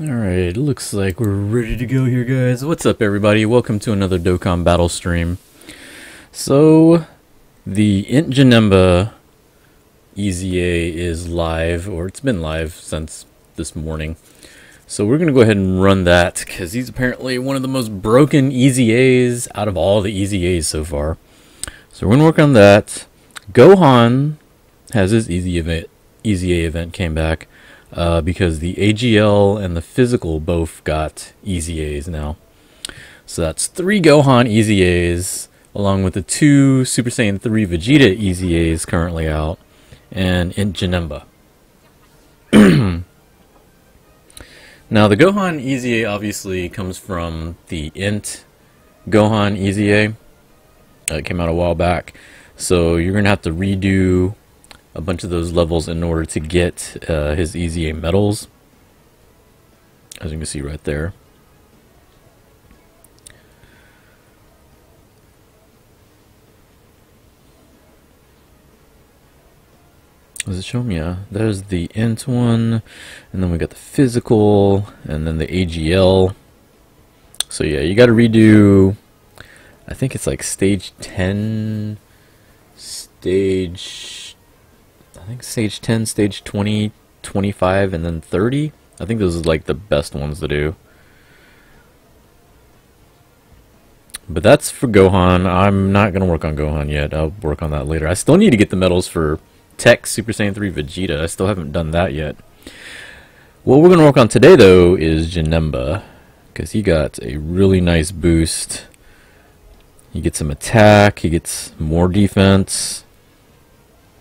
Alright, looks like we're ready to go here, guys. What's up, everybody? Welcome to another Dokkan battle stream. So, the Janemba EZA is live, or it's been live since this morning. So we're going to go ahead and run that, because he's apparently one of the most broken EZAs out of all the EZAs so far. So we're going to work on that. Gohan has his EZA event came back. Because the AGL and the physical both got EZAs now. So that's 3 Gohan EZAs, along with the 2 Super Saiyan 3 Vegeta EZAs currently out, and Janemba. Now, the Gohan EZA obviously comes from the Gohan EZA. It came out a while back. So you're going to have to redo a bunch of those levels in order to get his EZA medals, as you can see right there. Does it show me? Yeah, there's the int one, and then we got the physical, and then the AGL. So yeah, you got to redo, I think it's like stage 10, I think stage 10, stage 20, 25, and then 30. I think those are like the best ones to do. But that's for Gohan. I'm not going to work on Gohan yet. I'll work on that later. I still need to get the medals for Tech Super Saiyan 3 Vegeta. I still haven't done that yet. What we're going to work on today, though, is Janemba, because he got a really nice boost. He gets some attack. He gets more defense.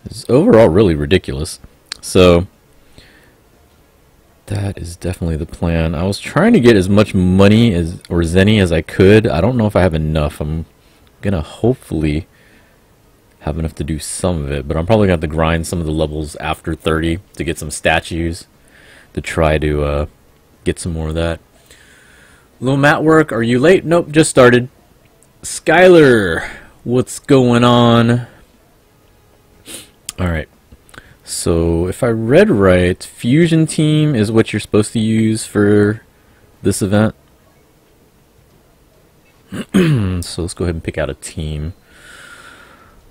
It's overall really ridiculous. So that is definitely the plan. I was trying to get as much money or zenny as I could. I don't know if I have enough. I'm gonna hopefully have enough to do some of it, but I'm probably gonna have to grind some of the levels after 30 to get some statues to try to get some more of that. Little mat work. Are you late? Nope, just started. Skylar, what's going on? Alright, so if I read right, Fusion Team is what you're supposed to use for this event. So let's go ahead and pick out a team.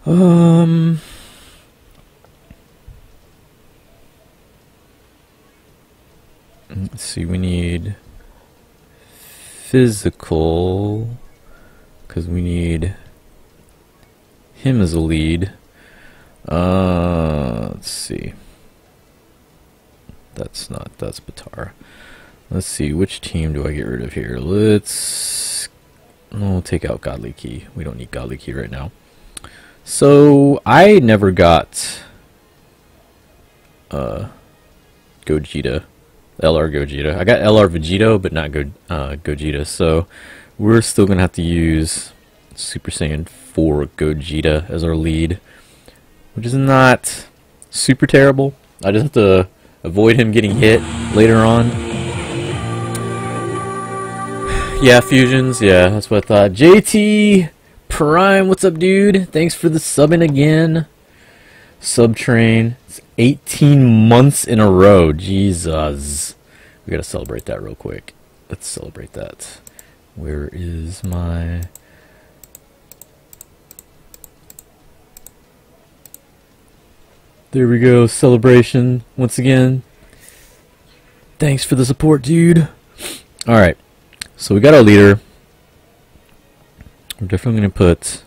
Let's see, we need physical, because we need him as a lead. Let's see. That's Batar. Let's see, which team do I get rid of here? We'll take out Godly Key. We don't need Godly Key right now. So, I never got Gogeta. LR Gogeta. I got LR Vegito, but not Gogeta. So, we're still going to have to use Super Saiyan 4 Gogeta as our lead, which is not super terrible. I just have to avoid him getting hit later on. Yeah, fusions. Yeah, that's what I thought. JT Prime, what's up, dude? Thanks for the subbing again. Subtrain. It's 18 months in a row. Jesus. We gotta celebrate that real quick. Let's celebrate that. Where is my... There we go, celebration once again. Thanks for the support, dude. Alright, so we got our leader. We're definitely going to put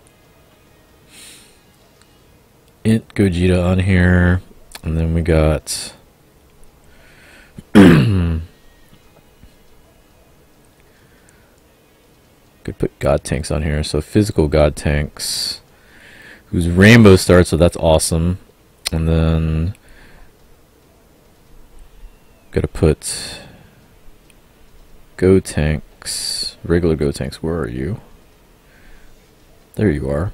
Gogeta on here. And then we got... Could put God Tanks on here. So physical God Tanks, who's Rainbow Star, so that's awesome. And then gotta put Go Tanks, regular Go Tanks. Where are you? There you are.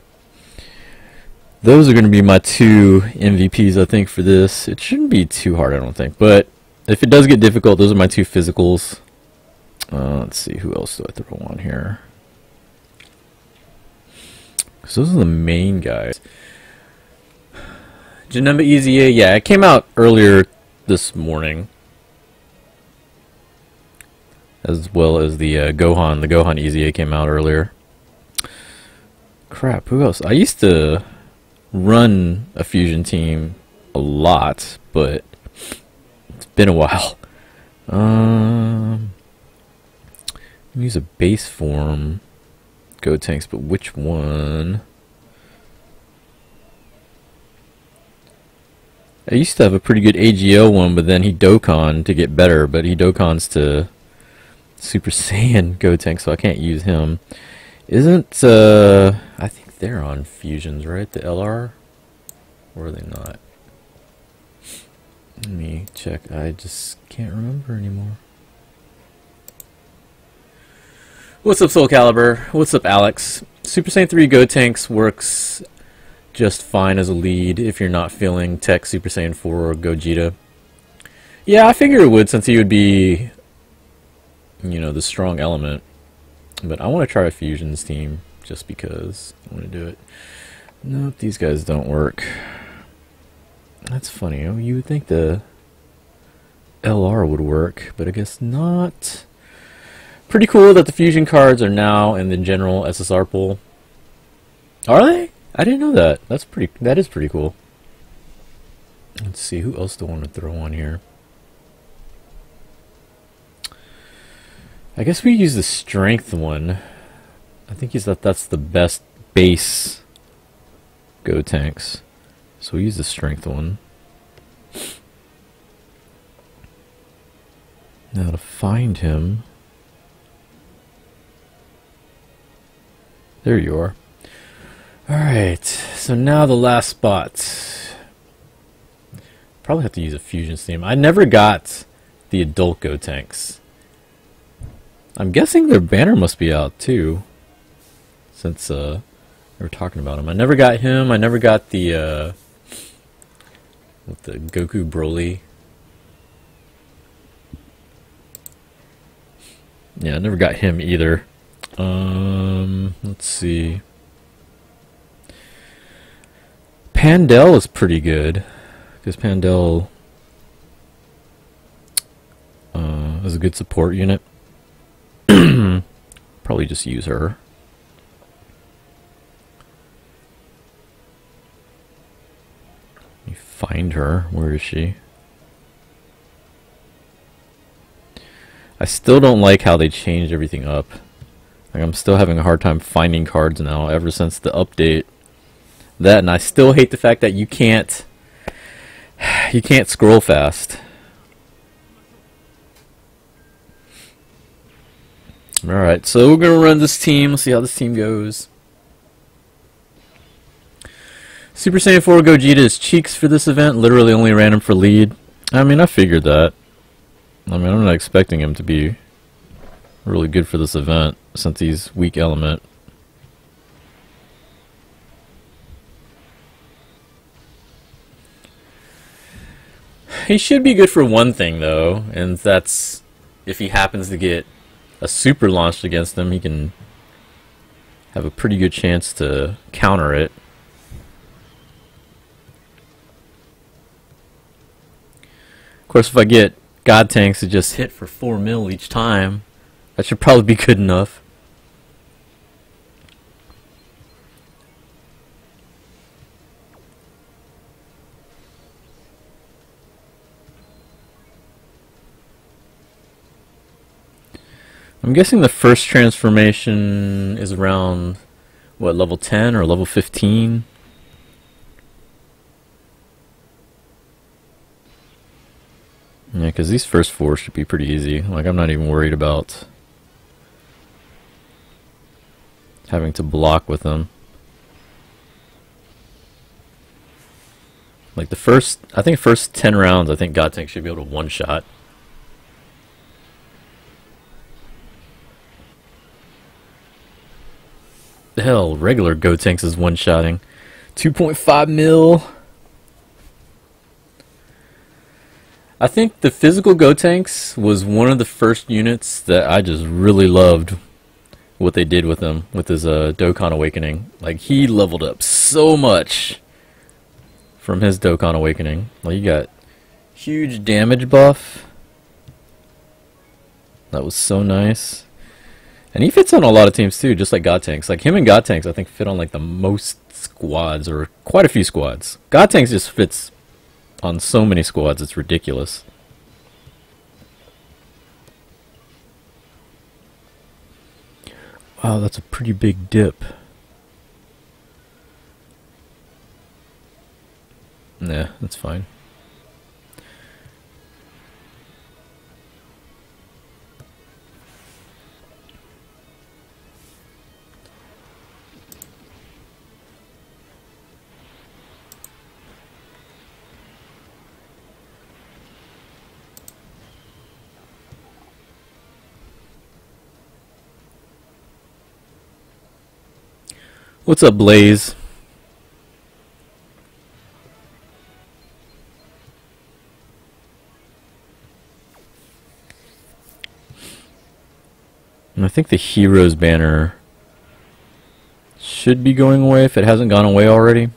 Those are going to be my 2 MVPs, I think, for this. It shouldn't be too hard, I don't think. But if it does get difficult, those are my 2 physicals. Let's see, who else do I throw on here? Because those are the main guys. Janemba EZA, yeah, it came out earlier this morning. as well as the Gohan. The Gohan EZA came out earlier. Crap, who else? I used to run a fusion team a lot, but it's been a while. Use a base form Gotenks, but which one? I used to have a pretty good AGL one, but then he Dokkan to get better, but he Dokkans to Super Saiyan Gotenks, so I can't use him. Isn't, I think they're on fusions, right? The LR? Or are they not? Let me check. I just can't remember anymore. What's up, Soul Calibur? What's up, Alex? Super Saiyan 3 Gotenks works just fine as a lead if you're not feeling Tech Super Saiyan 4 or Gogeta. Yeah, I figure it would, since he would be, you know, the strong element. But I want to try a fusions team just because I want to do it. Nope, these guys don't work. That's funny. Oh, you would think the LR would work, but I guess not. Pretty cool that the fusion cards are now in the general SSR pool. Are they? I didn't know that. That is pretty cool. Let's see, who else do I want to throw on here? I guess we use the strength one. I think that's the best base Gotenks. So we use the strength one. Now to find him. There you are. Alright, so now the last spot. Probably have to use a fusion team. I never got the adult Gotenks. I'm guessing their banner must be out too, since we were talking about him. I never got him. I never got the with the Goku Broly. Yeah, I never got him either. Let's see. Pandel is pretty good because Pandel is a good support unit. Probably just use her. Let me find her. Where is she? I still don't like how they changed everything up. Like, I'm still having a hard time finding cards now ever since the update. That, and I still hate the fact that you can't scroll fast. Alright, so we're going to run this team. Let's see how this team goes. Super Saiyan 4 Gogeta is cheeks for this event. Literally only ran him for lead. I mean, I figured that. I mean, I'm not expecting him to be really good for this event since he's weak element. He should be good for one thing, though, and that's if he happens to get a super launched against him, he can have a pretty good chance to counter it. Of course, if I get God Tanks to just hit for 4 mil each time, that should probably be good enough. I'm guessing the first transformation is around, what, level 10 or level 15? Yeah, because these first 4 should be pretty easy. Like, I'm not even worried about having to block with them. Like, I think first 10 rounds, I think God Tank should be able to one-shot. Hell, regular Gotenks is one-shotting. 2.5 mil. I think the physical Gotenks was one of the first units that I just really loved what they did with him, with his Dokkan Awakening. Like, he leveled up so much from his Dokkan Awakening. Like, you got huge damage buff. That was so nice. And he fits on a lot of teams too, just like God Tanks. Like him and God Tanks, I think fit on like the most squads, or quite a few squads. God Tanks just fits on so many squads, it's ridiculous. Wow, that's a pretty big dip. Nah, that's fine. What's up, Blaze? And I think the Heroes banner should be going away if it hasn't gone away already.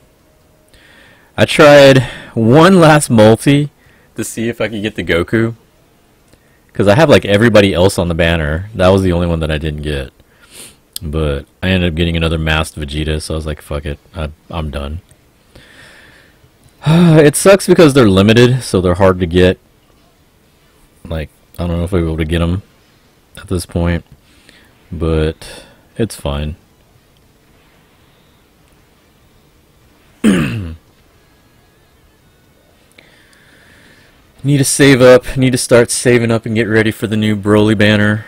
I tried one last multi to see if I could get the Goku, because I have like everybody else on the banner. That was the only one that I didn't get. But I ended up getting another masked Vegeta, so I was like, fuck it, I'm done. It sucks because they're limited, so they're hard to get. Like, I don't know if I'll be able to get them at this point, but it's fine. Need to save up, need to start saving up and get ready for the new Broly banner,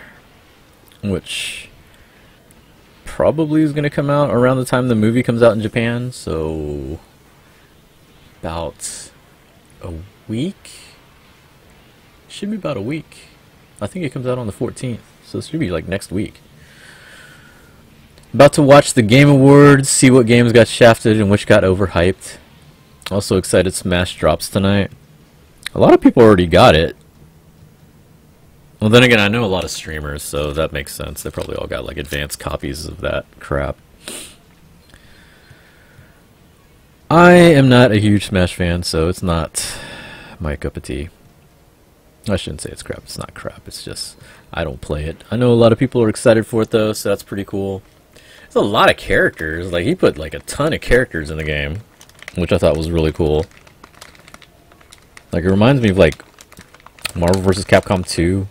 which probably is going to come out around the time the movie comes out in Japan, so about a week? Should be about a week. I think it comes out on the 14th, so it should be like next week. About to watch the Game Awards, see what games got shafted and which got overhyped. Also excited Smash drops tonight. A lot of people already got it. Well, then again, I know a lot of streamers, so that makes sense. They probably all got like advanced copies of that crap. I am not a huge Smash fan, so it's not my cup of tea. I shouldn't say it's crap. It's not crap. It's just I don't play it. I know a lot of people are excited for it though, so that's pretty cool. There's a lot of characters. Like he put like a ton of characters in the game, which I thought was really cool. Like it reminds me of like Marvel vs. Capcom 2.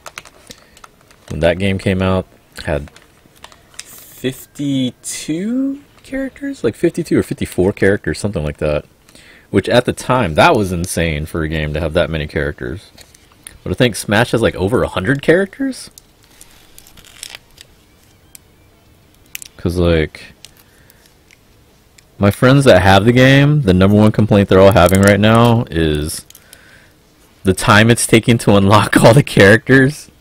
When that game came out, had 52 characters? Like 52 or 54 characters, something like that. Which at the time, that was insane for a game to have that many characters. But I think Smash has like over 100 characters? Because like, my friends that have the game, the #1 complaint they're all having right now is the time it's taking to unlock all the characters.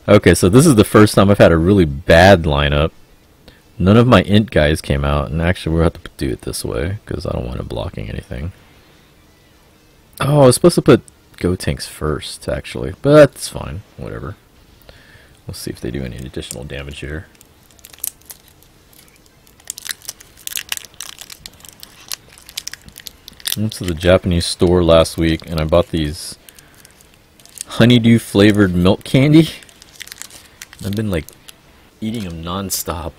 Okay, so this is the first time I've had a really bad lineup. None of my int guys came out, and actually we'll have to do it this way, because I don't want it blocking anything. Oh, I was supposed to put Gotenks first, actually, but that's fine, whatever. We'll see if they do any additional damage here. I went to the Japanese store last week, and I bought these honeydew flavored milk candy. I've been like eating them non-stop.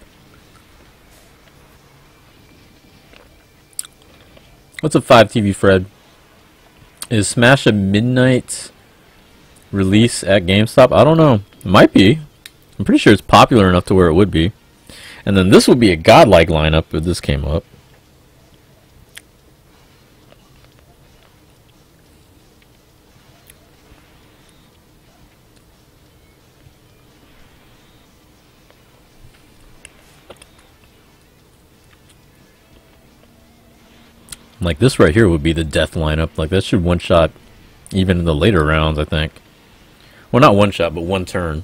What's up, 5TV Fred? Is Smash a midnight release at GameStop? I don't know. It might be. I'm pretty sure it's popular enough to where it would be. And then this would be a godlike lineup if this came up. Like this right here would be the death lineup. Like that should one-shot even in the later rounds, I think. Well, not one-shot, but one turn.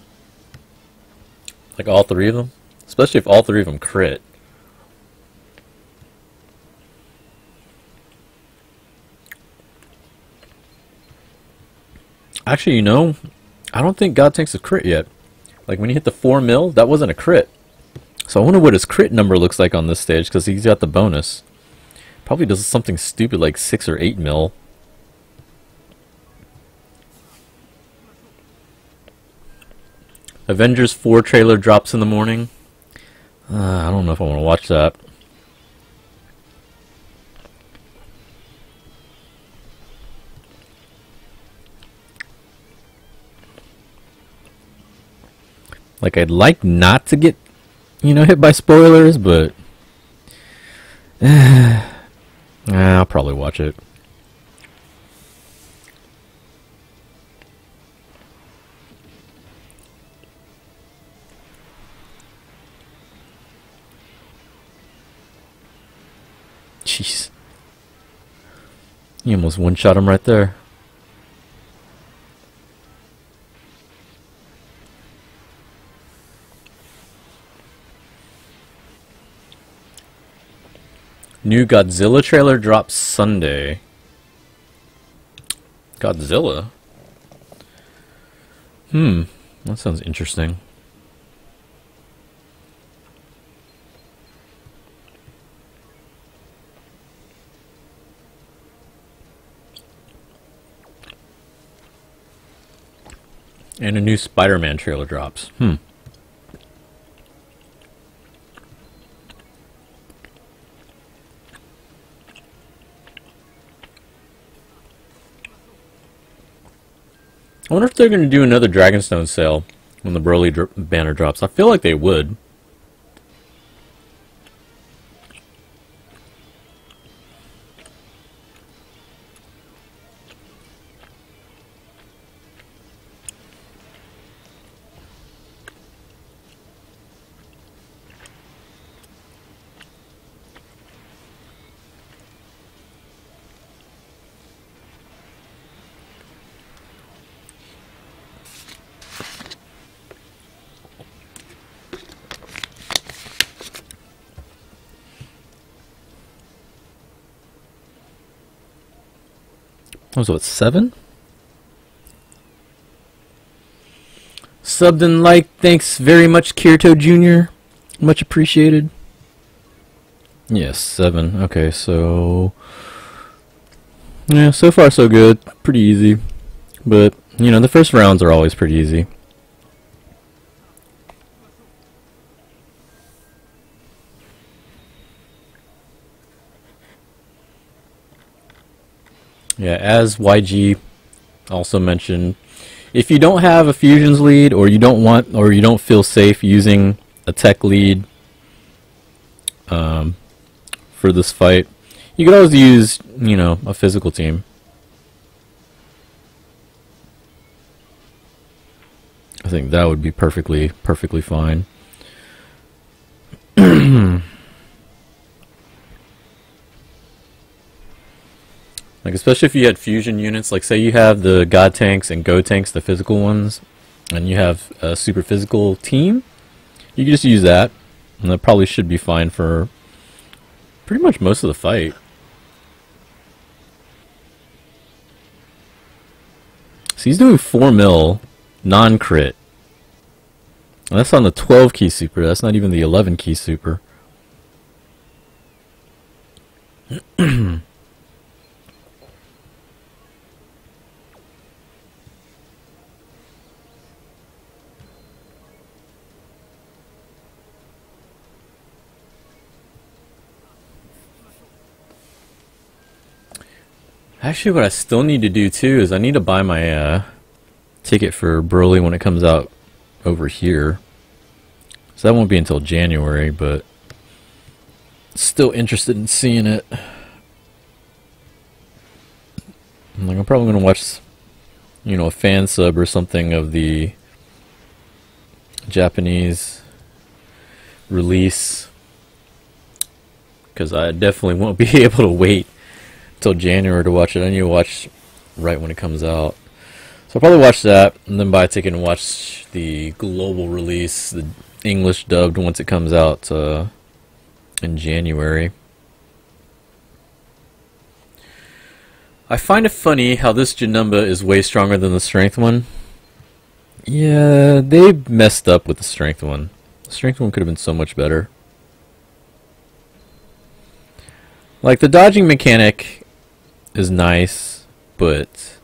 Like all three of them. Especially if all three of them crit. Actually, you know, I don't think God Tank's a crit yet. Like when he hit the 4 mil, that wasn't a crit. So I wonder what his crit number looks like on this stage, because he's got the bonus. Probably does something stupid like 6 or 8 mil. Avengers 4 trailer drops in the morning. I don't know if I want to watch that. Like, I'd like not to get, you know, hit by spoilers, but I'll probably watch it. Jeez. You almost one-shot him right there. New Godzilla trailer drops Sunday. Godzilla? That sounds interesting. And a new Spider-Man trailer drops. I wonder if they're going to do another Dragonstone sale when the Broly banner drops. I feel like they would. What was it, 7? Subbed and liked. Thanks very much, Kirito Jr. Much appreciated. Yes, 7. Okay, so yeah, so far so good. Pretty easy. But, you know, the first rounds are always pretty easy. Yeah, as YG also mentioned, if you don't have a fusions lead, or you don't feel safe using a tech lead for this fight, you could always use, you know, a physical team. I think that would be perfectly fine. Like, especially if you had fusion units, like say you have the God tanks and Go tanks, the physical ones, and you have a super physical team, you can just use that, and that probably should be fine for pretty much most of the fight. So he's doing 4 mil non-crit. And that's on the 12 key super, that's not even the 11 key super. Actually, what I still need to do too is I need to buy my ticket for Broly when it comes out over here. So that won't be until January, but still interested in seeing it. Like, I'm probably gonna watch, you know, a fan sub or something of the Japanese release, because I definitely won't be able to wait till January to watch it. I need to watch right when it comes out. So I'll probably watch that and then buy a ticket and watch the global release, the English dubbed, once it comes out in January. I find it funny how this Janemba is way stronger than the strength one. Yeah, they messed up with the strength one. The strength one could have been so much better. Like, the dodging mechanic is nice, but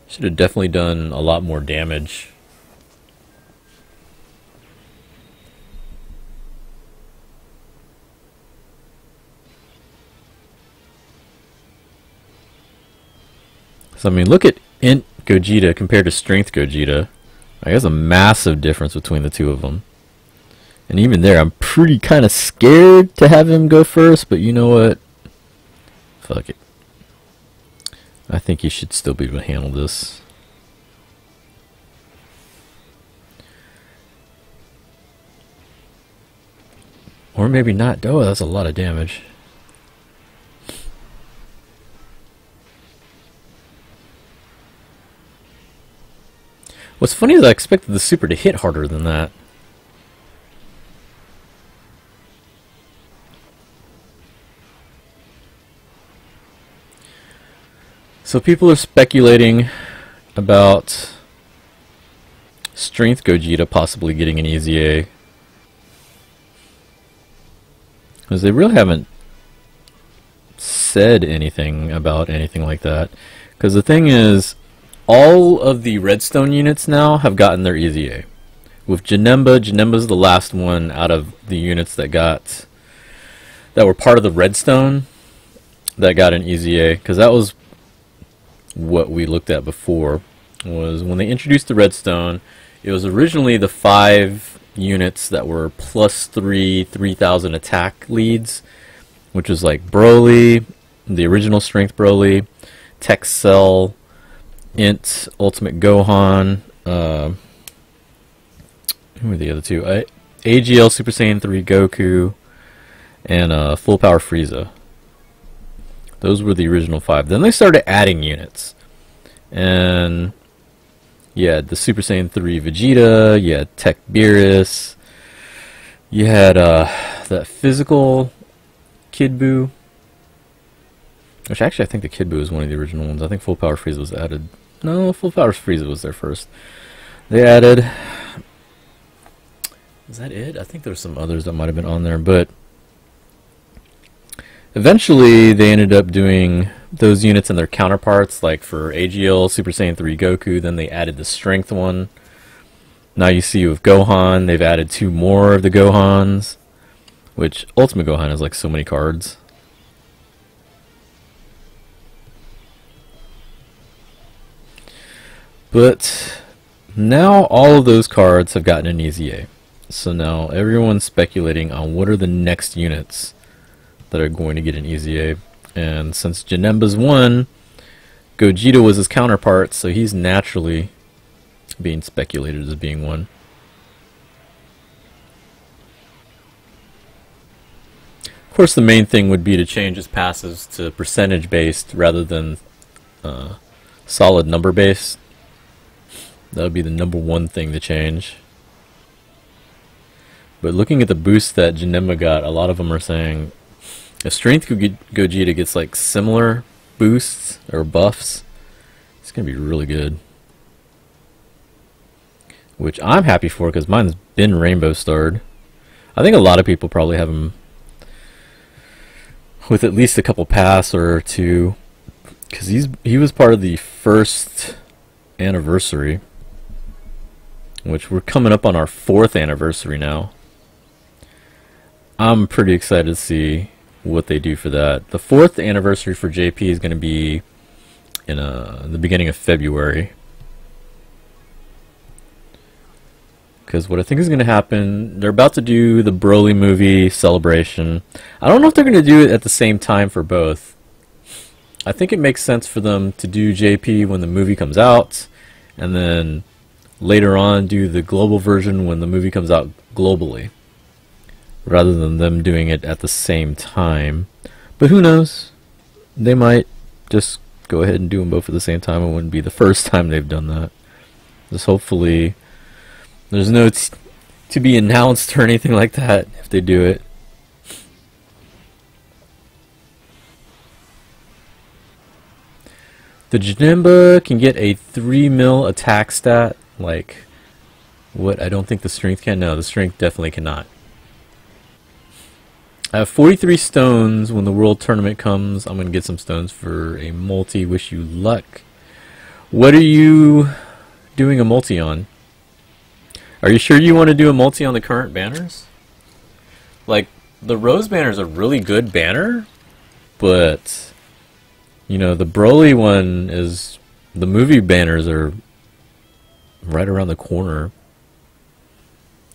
should have definitely done a lot more damage. So I mean, look at Int Gogeta compared to Strength Gogeta. I guess a massive difference between the two of them. And even there, I'm pretty kind of scared to have him go first, but you know what? Fuck it. I think he should still be able to handle this. Or maybe not. Oh, that's a lot of damage. What's funny is I expected the super to hit harder than that. So people are speculating about Strength Gogeta possibly getting an EZA. Because they really haven't said anything about anything like that. Because the thing is, all of the Redstone units now have gotten their EZA. With Janemba, Janemba's the last one out of the units that were part of the Redstone that got an EZA. Because that was what we looked at before, was when they introduced the Redstone, it was originally the 5 units that were plus 3,000 attack leads, which was like Broly, the original Strength Broly, Tech Cell, Int, Ultimate Gohan, who were the other two? AGL Super Saiyan 3 Goku, and Full Power Frieza. Those were the original 5. Then they started adding units. And you had the Super Saiyan 3 Vegeta, you had Tech Beerus, you had that physical Kid Buu. Which actually I think the Kid Buu is one of the original ones. I think Full Power Frieza was added. No, Full Power Frieza was there first. They added... Is that it? I think there's some others that might have been on there, but... Eventually, they ended up doing those units and their counterparts, like for AGL, Super Saiyan 3 Goku, then they added the Strength one. Now you see with Gohan, they've added 2 more of the Gohans, which Ultimate Gohan has like so many cards. But now all of those cards have gotten an EZA. So now everyone's speculating on what are the next units that are going to get an EZA. And since Janemba's won, Gogeta was his counterpart, so he's naturally being speculated as being one. Of course, the main thing would be to change his passes to percentage based rather than solid number based. That would be the #1 thing to change. But looking at the boost that Janemba got, a lot of them are saying if Strength Gogeta gets like similar boosts or buffs, it's going to be really good. Which I'm happy for because mine's been Rainbow Starred. I think a lot of people probably have him with at least a couple pass or 2 because he was part of the first anniversary, which we're coming up on our 4th anniversary now. I'm pretty excited to see what they do for that. The 4th anniversary for JP is going to be in the beginning of February. Because what I think is going to happen, they're about to do the Broly movie celebration. I don't know if they're going to do it at the same time for both. I think it makes sense for them to do JP when the movie comes out, and then later on do the global version when the movie comes out globally, rather than them doing it at the same time. But who knows? They might just go ahead and do them both at the same time. It wouldn't be the first time they've done that. Just hopefully there's no to be announced or anything like that if they do it. The Janemba can get a 3 mil attack stat, like what I don't think the Strength can. No, the Strength definitely cannot. I have 43 stones. When the World Tournament comes, I'm going to get some stones for a multi. Wish you luck. What are you doing a multi on? Are you sure you want to do a multi on the current banners? Like, the Rose banner is a really good banner, but, you know, the Broly one is the movie banners are right around the corner.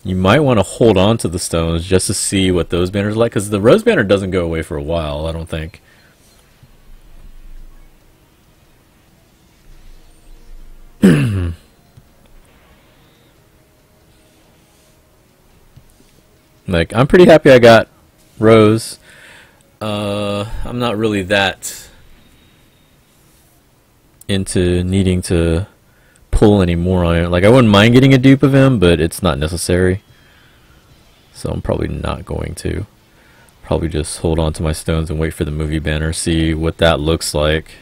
You might want to hold on to the stones just to see what those banners are like, because the rose banner doesn't go away for a while, I don't think. Like, I'm pretty happy I got rose. I'm not really that into needing to pull any more on it. Like, I wouldn't mind getting a dupe of him, but it's not necessary. So I'm probably not going to. Probably just hold on to my stones and wait for the movie banner, see what that looks like.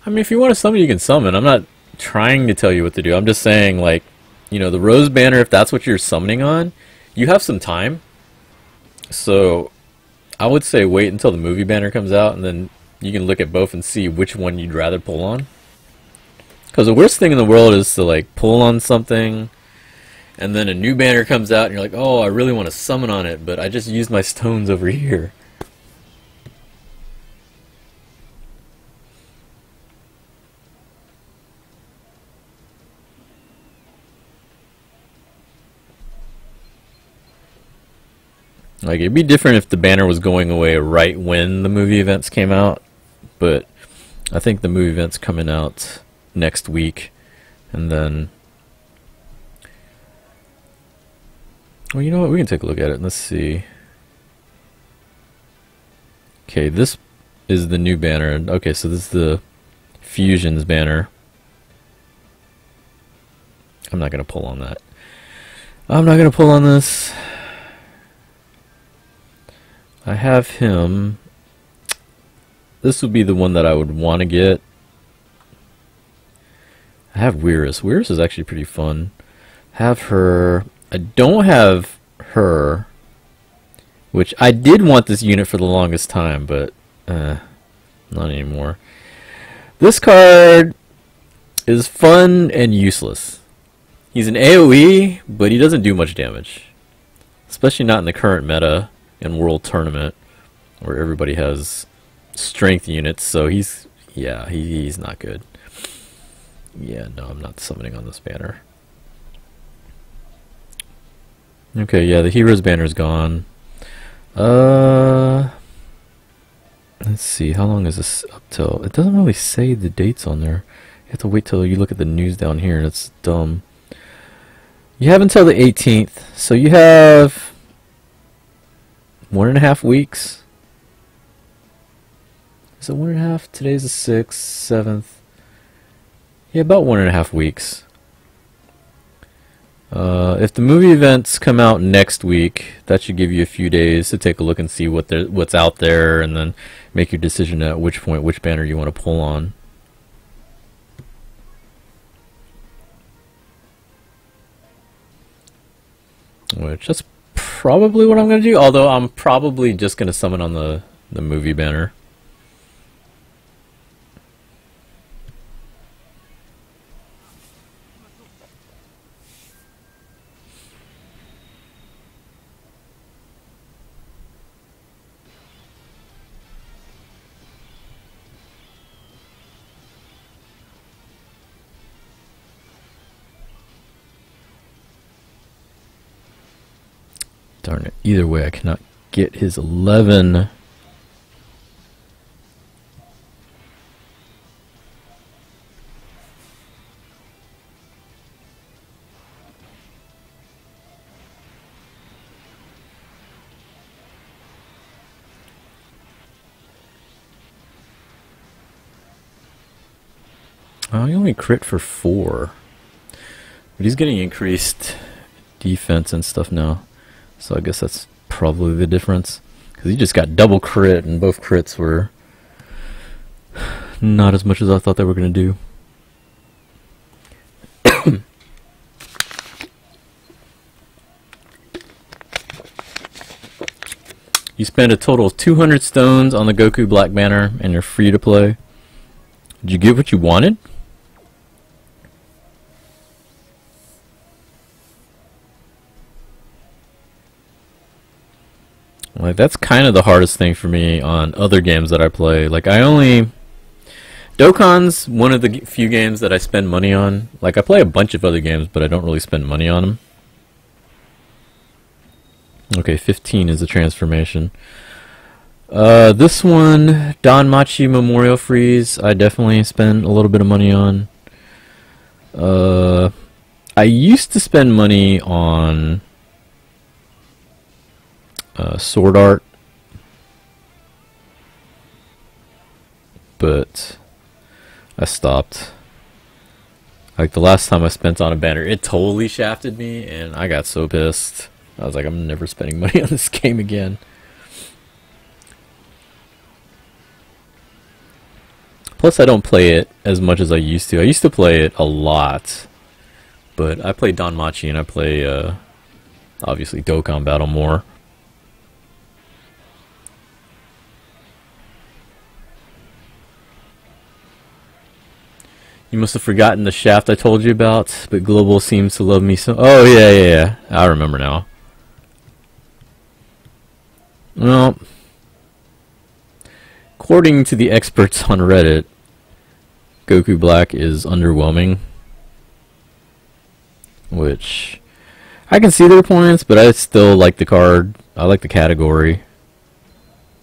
I mean, if you want to summon, you can summon. I'm not trying to tell you what to do. I'm just saying, like, you know, the rose banner, if that's what you're summoning on, you have some time. So I would say wait until the movie banner comes out, and then you can look at both and see which one you'd rather pull on. Because the worst thing in the world is to, like, pull on something, and then a new banner comes out, and you're like, oh, I really want to summon on it, but I just used my stones over here. Like, it'd be different if the banner was going away right when the movie events came out, but I think the movie event's coming out next week, and then... Well, you know what? We can take a look at it. Let's see. Okay, this is the new banner. Okay, so this is the Fusions banner. I'm not going to pull on that. I'm not going to pull on this. I have him. This would be the one that I would want to get. I have Weirus. Weirus is actually pretty fun. Have her. I don't have her, which I did want this unit for the longest time, but not anymore. This card is fun and useless. He's an AoE, but he doesn't do much damage, especially not in the current meta in World Tournament, where everybody has strength units. So he's not good. Yeah, no, I'm not summoning on this banner. Okay, yeah, the heroes banner's gone. Let's see, how long is this up till? It doesn't really say the dates on there. You have to wait till you look at the news down here, and it's dumb. You have until the 18th, so you have 1.5 weeks. Is it 1.5? Today's the 6th, 7th. Yeah, about 1.5 weeks. If the movie events come out next week, that should give you a few days to take a look and see what's out there, and then make your decision at which point, which banner you want to pull on. Which, that's probably what I'm going to do, although I'm probably just going to summon on the movie banner. Darn it. Either way, I cannot get his 11. Oh, he only crit for 4. But he's getting increased defense and stuff now. So I guess that's probably the difference. Because he just got double crit, and both crits were not as much as I thought they were going to do. You spend a total of 200 stones on the Goku Black Banner, and you're free to play. Did you get what you wanted? Like, that's kind of the hardest thing for me on other games that I play. Like, Dokkan's one of the few games that I spend money on. Like, I play a bunch of other games, but I don't really spend money on them. Okay, 15 is a transformation. This one, Danmachi Memorial Freeze, I definitely spend a little bit of money on. I used to spend money on Sword Art, but I stopped. Like, the last time I spent on a banner, it totally shafted me, and I got so pissed. I was like, I'm never spending money on this game again. Plus, I don't play it as much as I used to. I used to play it a lot, but I play Danmachi and I play, obviously, Dokkan Battle more. You must have forgotten the shaft I told you about, but Global seems to love me so. Oh, yeah. I remember now. Well, according to the experts on Reddit, Goku Black is underwhelming. Which, I can see their points, but I still like the card. I like the category.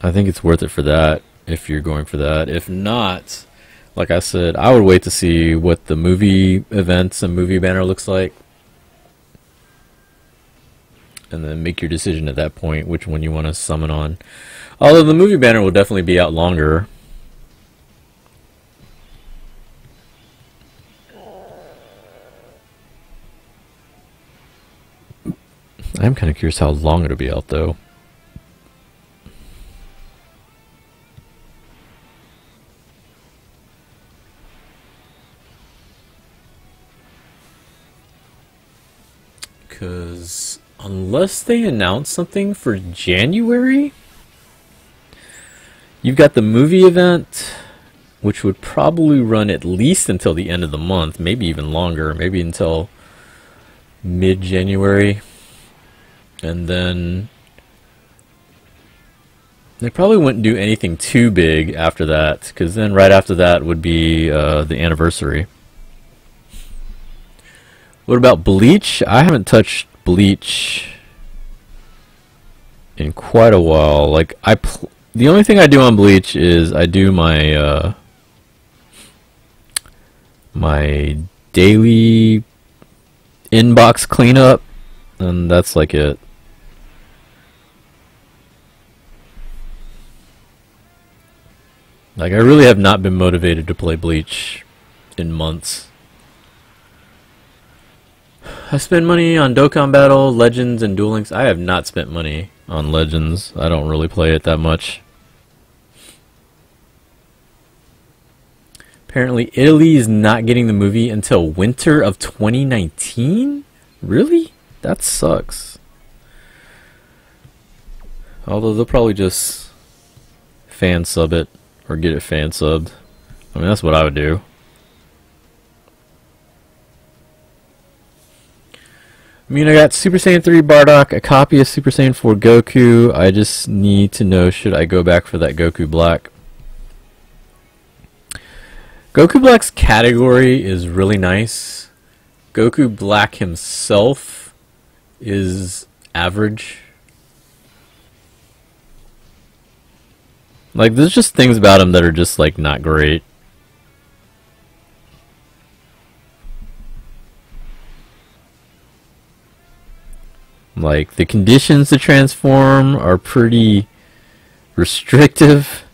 I think it's worth it for that, if you're going for that. If not, like I said, I would wait to see what the movie events and movie banner looks like. And then make your decision at that point, which one you want to summon on. Although the movie banner will definitely be out longer. I'm kind of curious how long it'll be out, though. Because unless they announce something for January, you've got the movie event, which would probably run at least until the end of the month, maybe even longer, maybe until mid-January. And then they probably wouldn't do anything too big after that, because then right after that would be the anniversary. What about Bleach? I haven't touched Bleach in quite a while. Like, the only thing I do on Bleach is I do my my daily inbox cleanup, and that's like it. Like, I really have not been motivated to play Bleach in months. I spend money on Dokkan Battle, Legends, and Duel Links. I have not spent money on Legends. I don't really play it that much. Apparently, Italy is not getting the movie until winter of 2019? Really? That sucks. Although they'll probably just fan sub it. Or get it fan subbed. I mean, that's what I would do. I mean, I got Super Saiyan 3 Bardock, a copy of Super Saiyan 4 Goku. I just need to know, should I go back for that Goku Black? Goku Black's category is really nice. Goku Black himself is average. Like, there's just things about him that are just, like, not great. Like, the conditions to transform are pretty restrictive.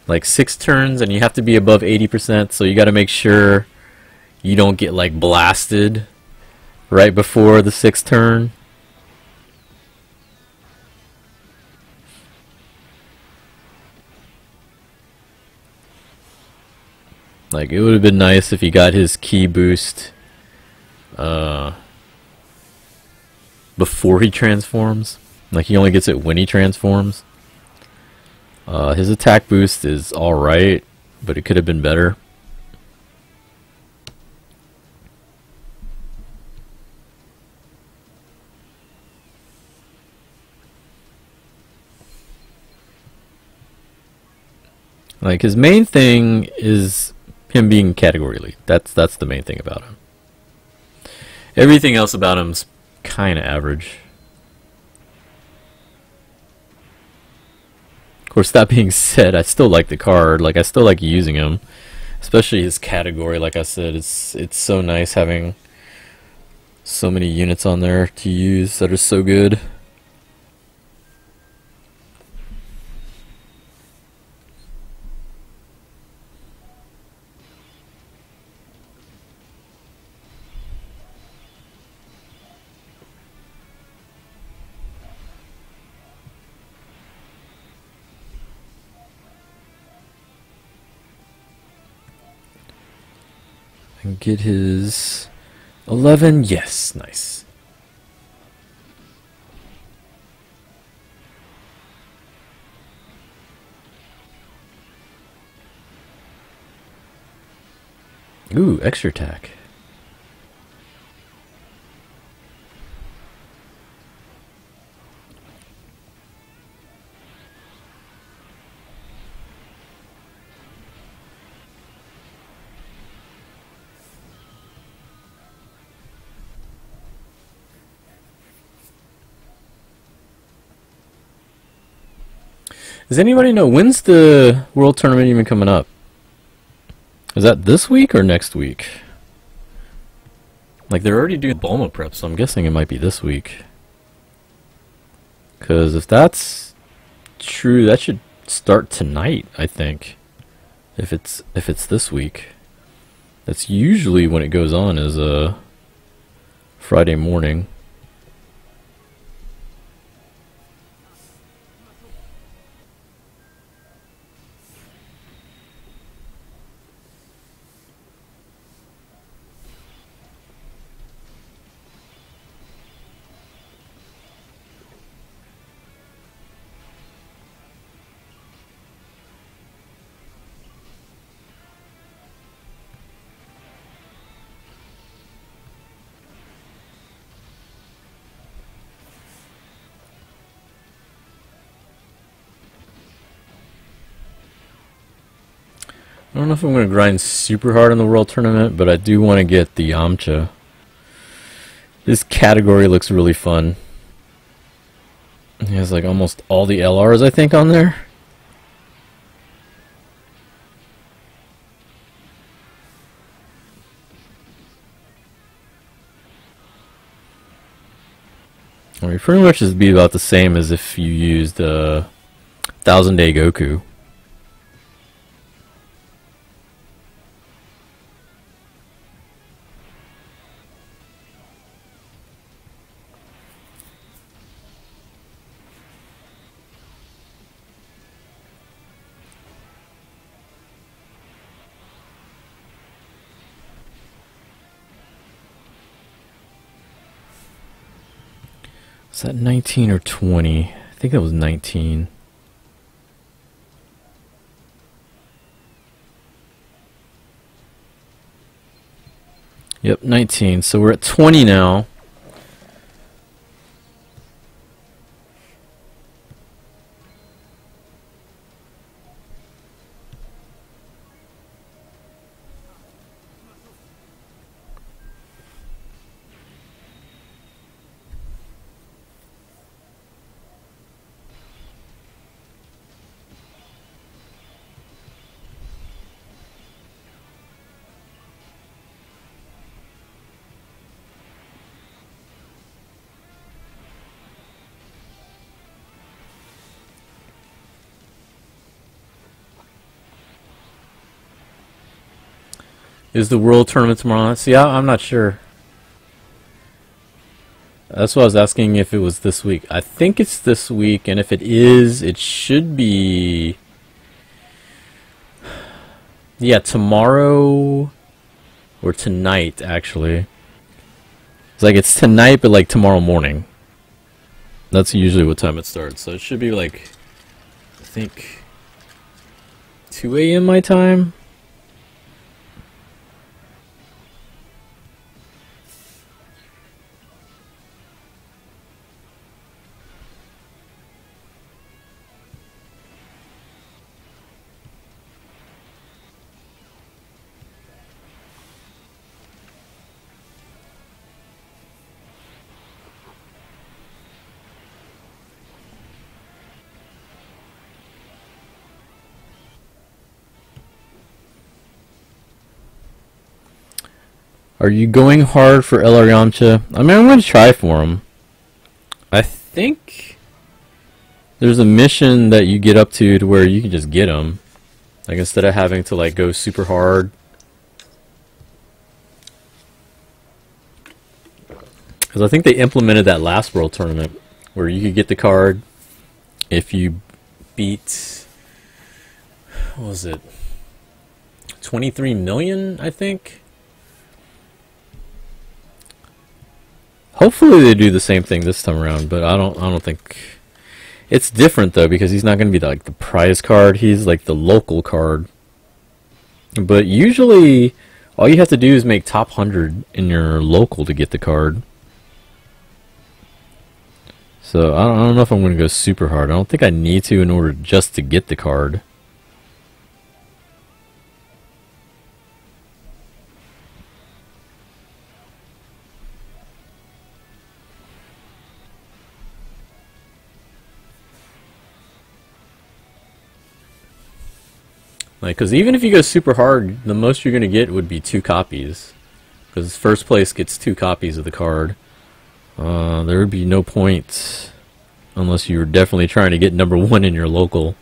Like, 6 turns, and you have to be above 80%, so you gotta make sure you don't get, like, blasted right before the 6th turn. Like, it would have been nice if he got his ki boost before he transforms. Like, he only gets it when he transforms. His attack boost is alright, but it could have been better. Like, his main thing is him being category lead. That's the main thing about him. Everything else about him's kind of average. Of course, that being said, I still like the card. Like, I still like using him, especially his category. Like I said, it's so nice having so many units on there to use that are so good. And get his 11. Yes, nice. Ooh, extra attack. Does anybody know when's the World Tournament even coming up? Is that this week or next week? Like, they're already doing Bulma prep, so I'm guessing it might be this week. Because if that's true, that should start tonight, I think. If it's this week. That's usually when it goes on, is Friday morning. I don't know if I'm going to grind super hard in the World Tournament, but I do want to get the Yamcha. This category looks really fun. He has like almost all the LRs, I think, on there. I mean, pretty much it'd be about the same as if you used 1000 Day Goku. Is that 19 or 20? I think that was 19. Yep, 19. So we're at 20 now. Is the World Tournament tomorrow? See, I'm not sure. That's why I was asking if it was this week. I think it's this week, and if it is, it should be... Yeah, tomorrow or tonight, actually. It's like it's tonight, but like tomorrow morning. That's usually what time it starts. So it should be like, I think, 2 a.m. my time. Are you going hard for El Yamcha? I mean, I'm going to try for him. I think there's a mission that you get up to where you can just get him. Like, instead of having to, like, go super hard. Because I think they implemented that last World Tournament where you could get the card if you beat, what was it, 23 million, I think? Hopefully they do the same thing this time around, but I don't think it's different though, because he's not going to be like the prize card. He's like the local card. But usually all you have to do is make top 100 in your local to get the card. So I don't know if I'm going to go super hard. I don't think I need to in order just to get the card. Like, because even if you go super hard, the most you're going to get would be 2 copies. Because first place gets 2 copies of the card. There would be no points unless you were definitely trying to get number 1 in your local.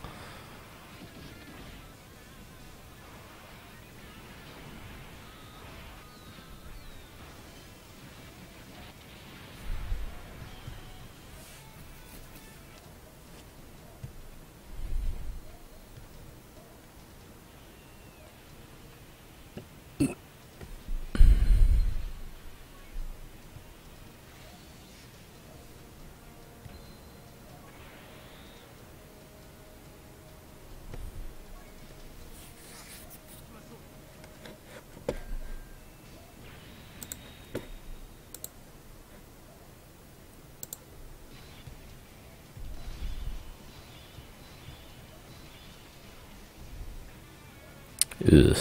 Ugh.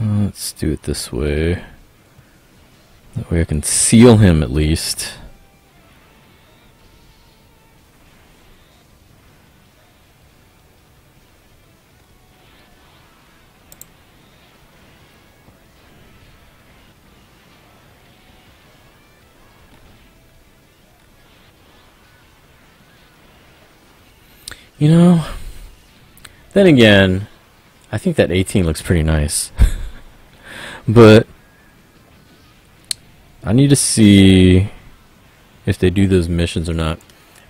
Let's do it this way. That way I can seal him at least. You know, then again, I think that 18 looks pretty nice. But I need to see if they do those missions or not.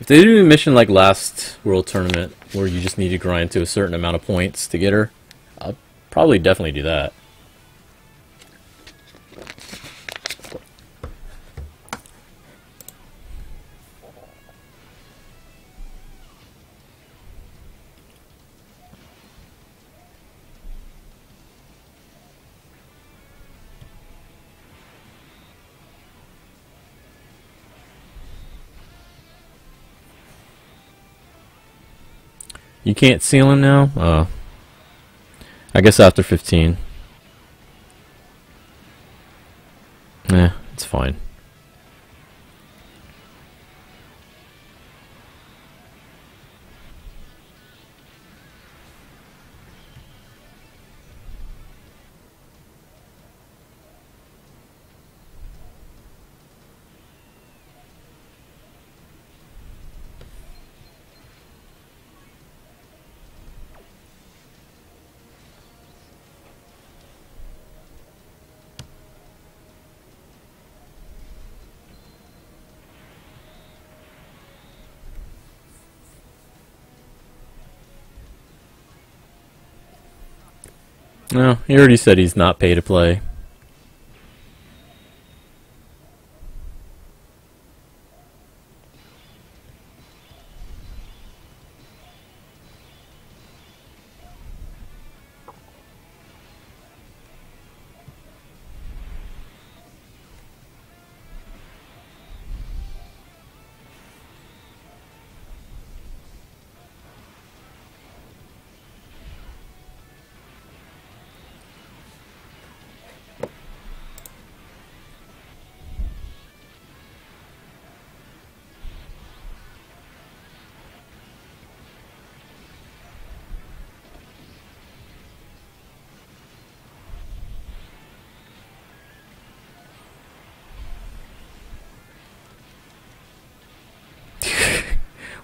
If they do a mission like last World Tournament, where you just need to grind to a certain amount of points to get her, I'll probably definitely do that. You can't seal him now? I guess after 15. It's fine. No, he already said he's not pay to play.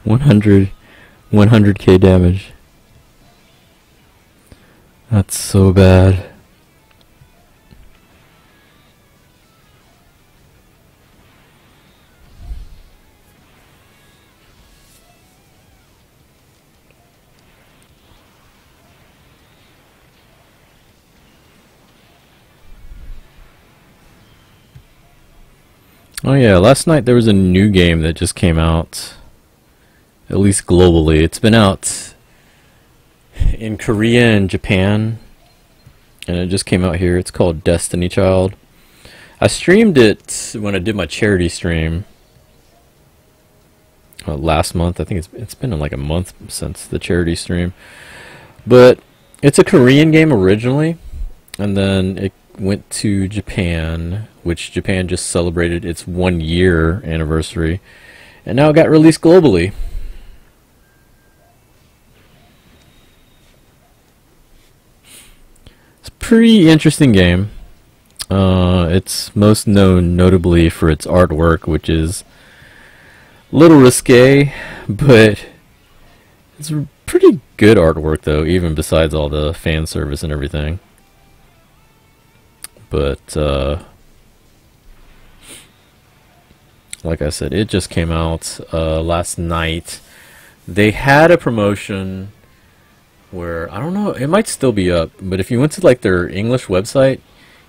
100, 100k damage. That's so bad. Oh yeah, last night there was a new game that just came out, at least globally. It's been out in Korea and Japan, and it just came out here. It's called Destiny Child. I streamed it when I did my charity stream last month. I think it's been like a month since the charity stream. But it's a Korean game originally, and then it went to Japan, which Japan just celebrated its 1-year anniversary, and now it got released globally. It's a pretty interesting game. It's most known notably for its artwork, which is a little risque, but it's pretty good artwork though, even besides all the fan service and everything. But like I said, it just came out last night. They had a promotion where, I don't know, it might still be up, but if you went to like their English website,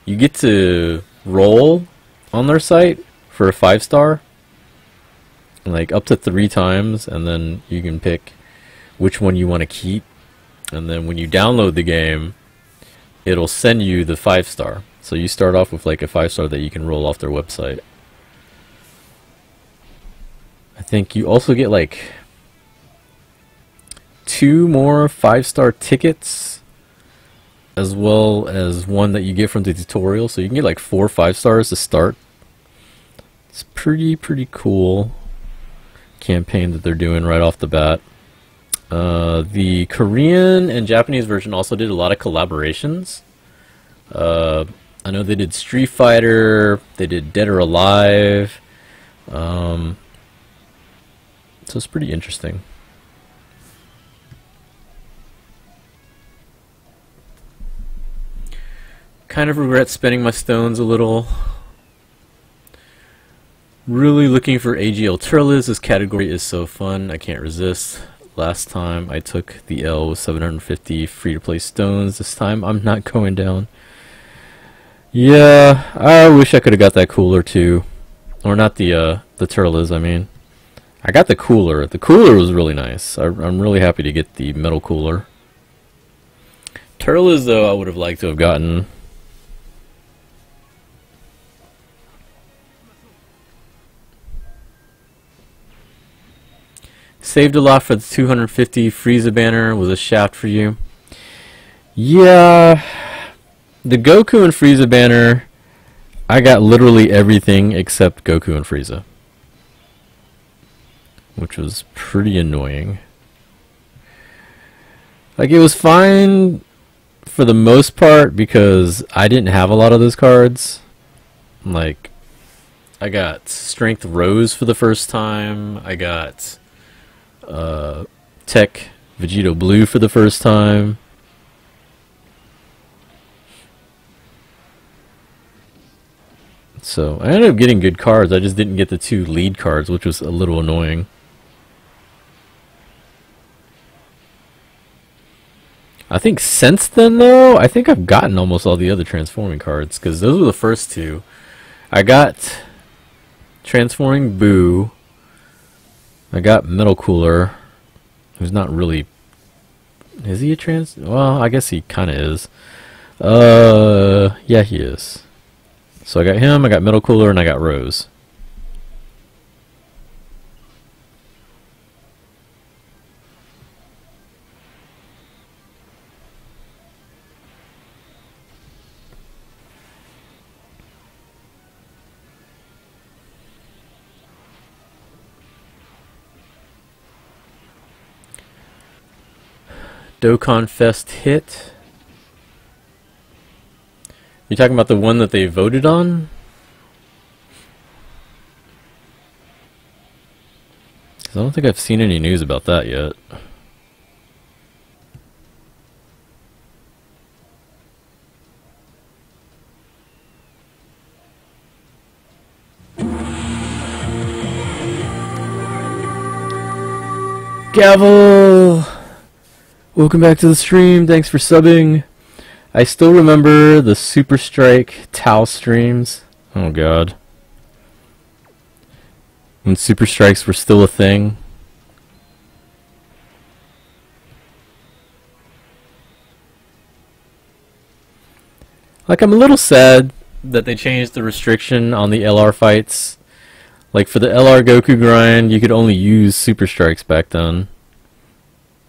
you get to roll on their site for a 5-star, like up to 3 times, and then you can pick which one you want to keep, and then when you download the game, it'll send you the 5-star. So you start off with like a 5-star that you can roll off their website. I think you also get like 2 more 5-star tickets, as well as 1 that you get from the tutorial. So you can get like 4 5-stars to start. It's pretty cool campaign that they're doing right off the bat. The Korean and Japanese version also did a lot of collaborations. I know they did Street Fighter, they did Dead or Alive, so it's pretty interesting. Kind of regret spending my stones a little. Really looking for AGL Turles. This category is so fun, I can't resist. Last time I took the L with 750 free-to-play stones. This time I'm not going down. Yeah, I wish I could have got that cooler too. Or not the Turles, I mean. I got the cooler. The cooler was really nice. I'm really happy to get the metal cooler. Turles, though, I would have liked to have gotten. Saved a lot for the 250 Frieza banner. Was a shaft for you. Yeah, the Goku and Frieza banner, I got literally everything except Goku and Frieza, which was pretty annoying. Like, it was fine for the most part because I didn't have a lot of those cards. Like, I got Strength Rose for the first time. I got Tech Vegito Blue for the first time. So I ended up getting good cards. I just didn't get the 2 lead cards, which was a little annoying. I think since then, though, I think I've gotten almost all the other transforming cards, because those were the first 2. I got Transforming Boo. I got Metal Cooler, who's not really... Is he a trans... Well, I guess he kind of is. Yeah, he is. So I got him, I got Metal Cooler, and I got Rose. Dokkan Fest hit. You talking about the one that they voted on? 'Cause I don't think I've seen any news about that yet. Gavel! Welcome back to the stream. Thanks for subbing. I still remember the Super Strike Tau streams. Oh god. When Super Strikes were still a thing. Like, I'm a little sad that they changed the restriction on the LR fights. Like, for the LR Goku grind, you could only use Super Strikes back then.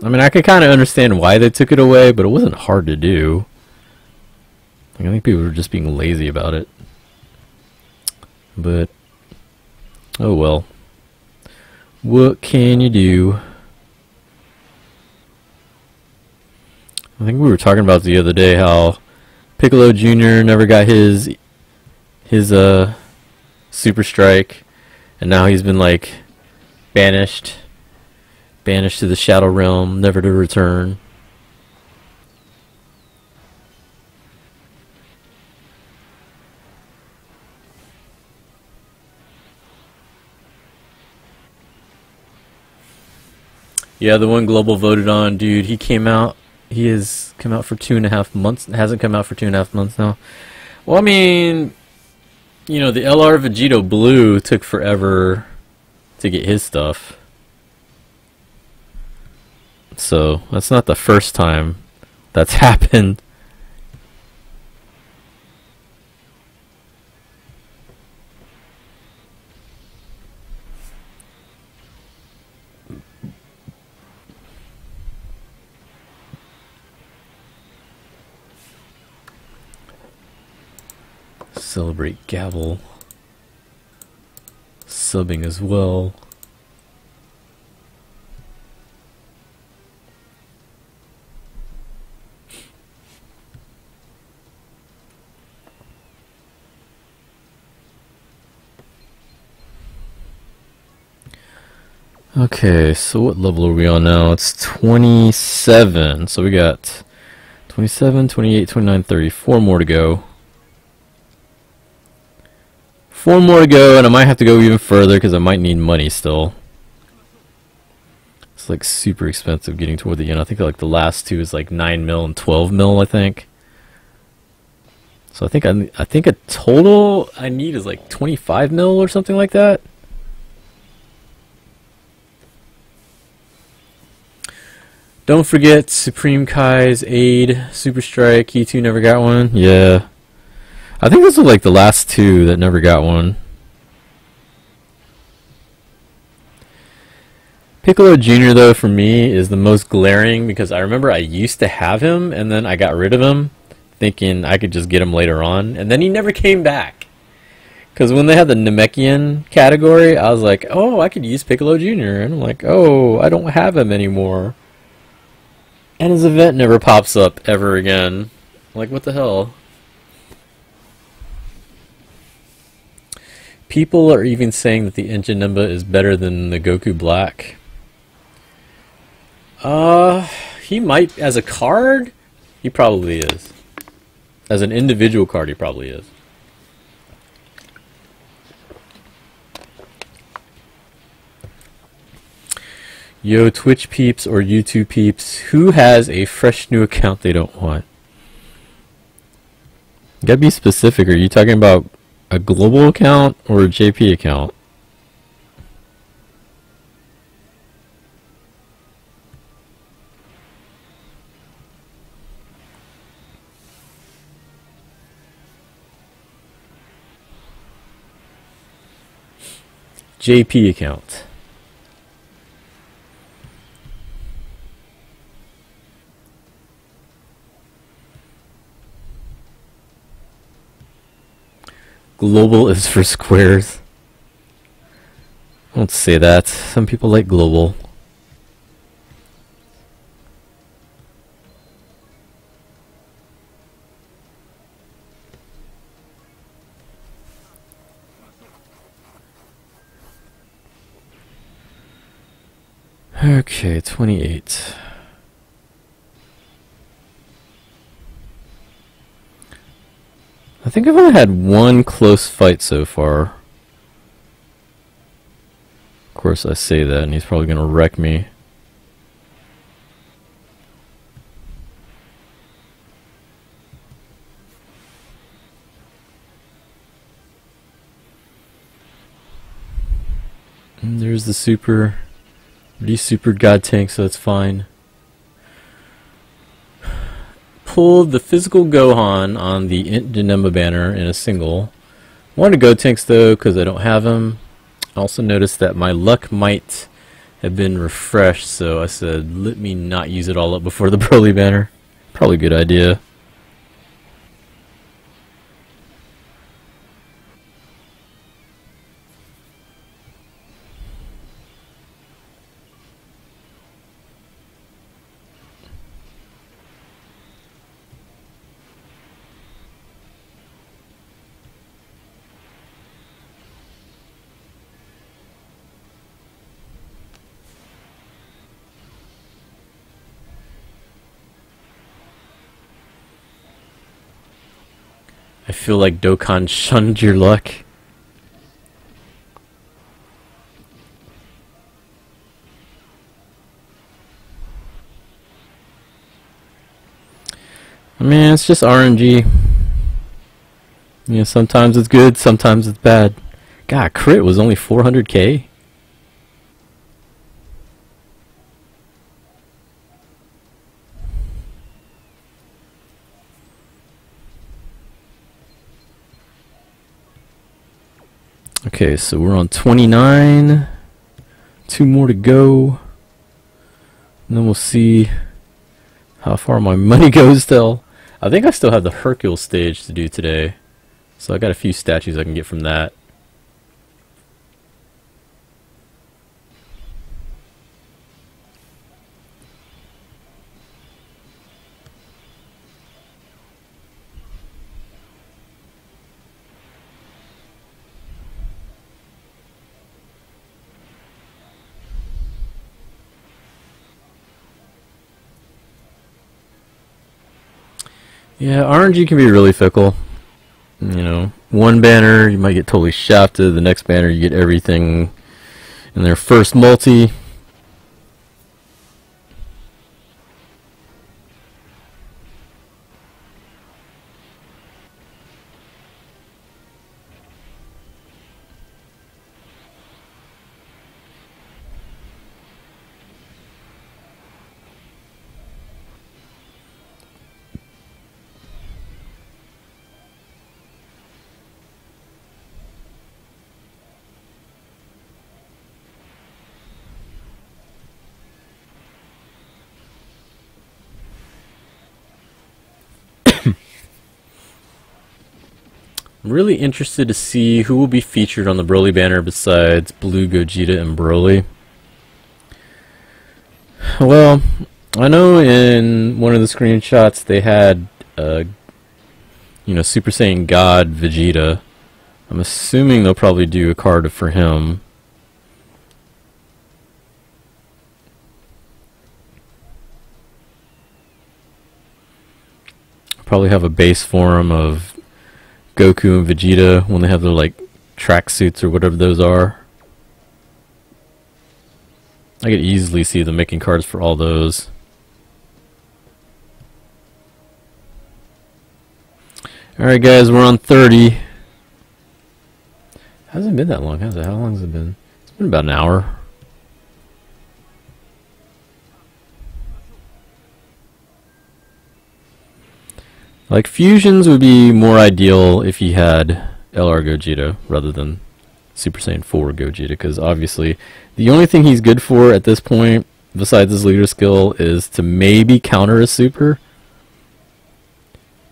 I mean, I could kind of understand why they took it away, but it wasn't hard to do. Like, I think people were just being lazy about it. But, oh well. What can you do? I think we were talking about the other day how Piccolo Jr. never got his Super Strike, and now he's been like banished to the Shadow Realm, never to return. Yeah, the one Global voted on, dude, he came out. He has come out for 2.5 months. Hasn't come out for 2.5 months now. Well, I mean, you know, the LR Vegito Blue took forever to get his stuff. So, that's not the first time that's happened. Celebrate Gavel subbing as well. Okay, so what level are we on now? It's 27. So we got 27, 28, 29, 30. 4 more to go. 4 more to go, and I might have to go even further because I might need money still. It's like super expensive getting toward the end. I think like the last two is like 9 mil and 12 mil, I think. So I think a total I need is like 25 mil or something like that. Don't forget Supreme Kai's Aid, Super Strike. E2 never got one. Yeah. I think those are like the last two that never got one. Piccolo Jr. though, for me, is the most glaring because I remember I used to have him and then I got rid of him thinking I could just get him later on, and then he never came back. Because when they had the Namekian category, I was like, oh, I could use Piccolo Jr. And I'm like, oh, I don't have him anymore. And his event never pops up ever again. Like, what the hell? People are even saying that the Janemba is better than the Goku Black. He might, as a card, he probably is. As an individual card, he probably is. Yo, Twitch peeps or YouTube peeps, who has a fresh new account they don't want? You gotta be specific. Are you talking about a global account or a JP account? JP account. Global is for squares. Don't say that. Some people like global. Okay, 28. I think I've only had one close fight so far. Of course I say that and he's probably gonna wreck me. And there's the super. Re-supered God Tank, so it's fine. Pulled the physical Gohan on the Janemba banner in a single. Wanted Go Tanks though, because I don't have them. I also noticed that my luck might have been refreshed, so I said, let me not use it all up before the Broly banner. Probably a good idea. I feel like Dokkan shunned your luck. I mean, it's just RNG. You know, sometimes it's good, sometimes it's bad. God, crit was only 400k? Okay, so we're on 29. 2 more to go. And then we'll see how far my money goes till. I think I still have the Hercule stage to do today. So I got a few statues I can get from that. Yeah, RNG can be really fickle. You know, one banner you might get totally shafted, the next banner you get everything in their first multi. I'm really interested to see who will be featured on the Broly banner besides Blue, Gogeta, and Broly. Well, I know in one of the screenshots they had, you know, Super Saiyan God Vegeta. I'm assuming they'll probably do a card for him. Probably have a base form of Goku and Vegeta when they have their like tracksuits or whatever those are. I could easily see them making cards for all those. Alright guys, we're on 30. Hasn't been that long, has it? How long has it been? It's been about an hour. Like, fusions would be more ideal if he had LR Gogeta rather than Super Saiyan 4 Gogeta, because obviously the only thing he's good for at this point, besides his leader skill, is to maybe counter a super,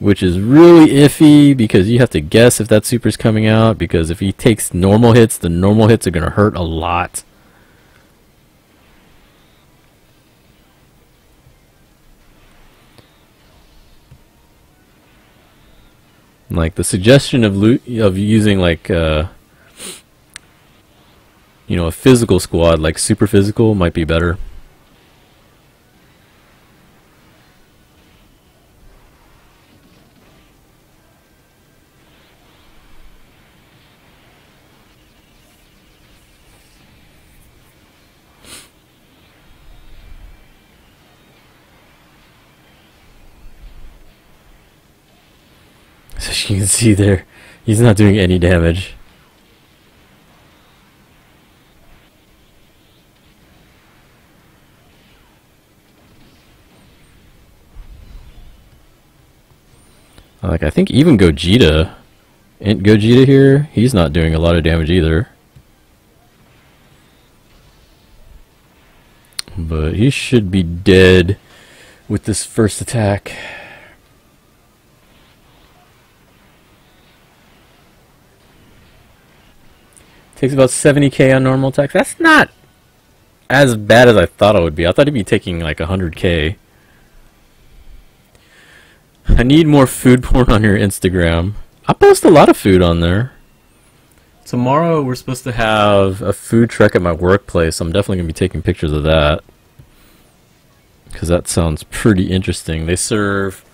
which is really iffy because you have to guess if that super's coming out, because if he takes normal hits, the normal hits are going to hurt a lot. Like, the suggestion of using, like, you know, a physical squad, like super physical, might be better. As you can see there, he's not doing any damage. Like, I think even Gogeta, Int Gogeta here, he's not doing a lot of damage either. But he should be dead with this first attack. Takes about 70k on normal attacks. That's not as bad as I thought it would be. I thought he'd be taking like 100k. I need more food porn on your Instagram. I post a lot of food on there. Tomorrow we're supposed to have a food truck at my workplace. I'm definitely going to be taking pictures of that, because that sounds pretty interesting. They serve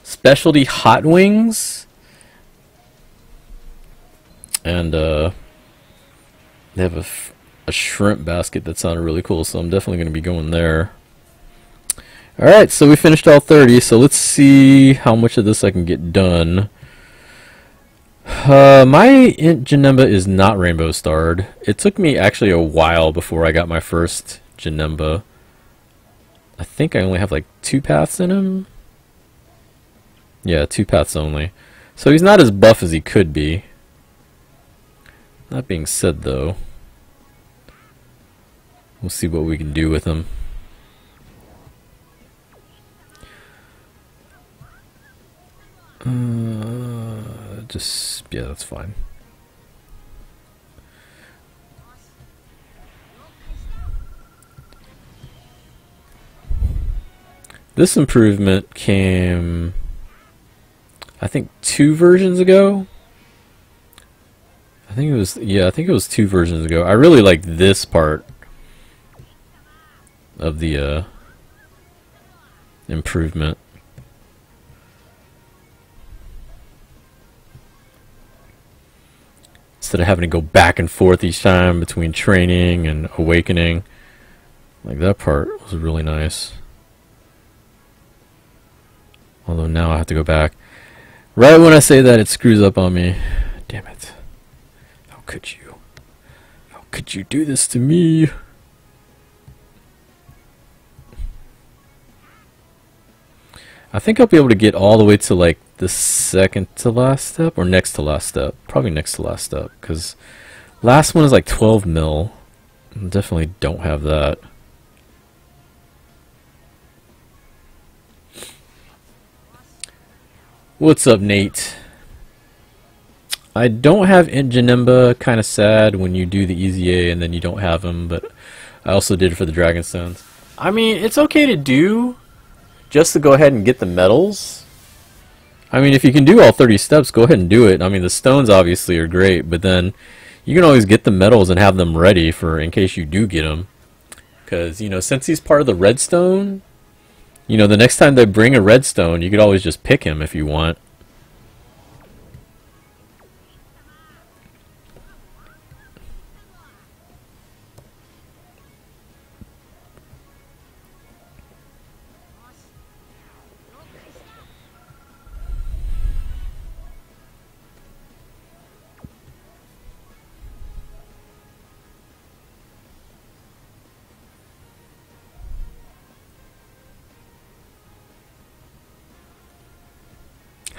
specialty hot wings, and they have a shrimp basket that sounded really cool, so I'm definitely going to be going there. Alright, so we finished all 30, so let's see how much of this I can get done. My Janemba is not rainbow starred. It took me actually a while before I got my first Janemba. I think I only have like 2 paths in him. Yeah, 2 paths only. So he's not as buff as he could be. That being said though, we'll see what we can do with him. Yeah, that's fine. This improvement came, I think, 2 versions ago. I think it was 2 versions ago. I really like this part of the improvement. Instead of having to go back and forth each time between training and awakening. Like, that part was really nice. Although now I have to go back. Right when I say that, it screws up on me. Damn it. How could you? How could you do this to me? I think I'll be able to get all the way to like the second to last step, or next to last step. Probably next to last step, because last one is like 12 mil. I definitely don't have that. What's up, Nate? I don't have Janemba. Kind of sad when you do the EZA and then you don't have him, but I also did it for the Dragon Stones. I mean, it's okay to do, just to go ahead and get the medals. I mean, if you can do all 30 steps, go ahead and do it. I mean, the stones obviously are great, but then you can always get the medals and have them ready for in case you do get them. Because, you know, since he's part of the redstone, you know, the next time they bring a redstone, you could always just pick him if you want.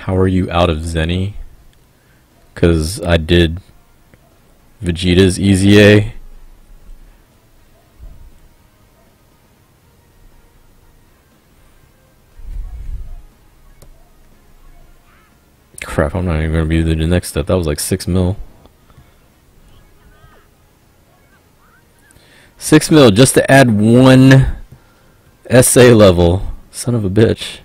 How are you out of Zenny? Because I did Vegeta's EZA. Crap, I'm not even going to be the next step. That was like 6 mil. 6 mil just to add 1 SA level. Son of a bitch.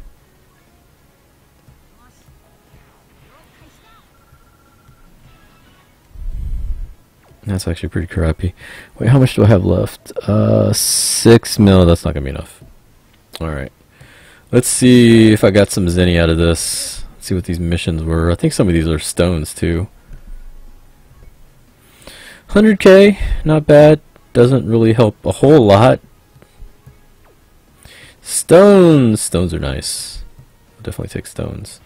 That's actually pretty crappy. Wait, how much do I have left? 6 mil. That's not gonna be enough. Alright. Let's see if I got some Zenny out of this. Let's see what these missions were. I think some of these are stones too. 100k, not bad. Doesn't really help a whole lot. Stones! Stones are nice. I'll definitely take stones.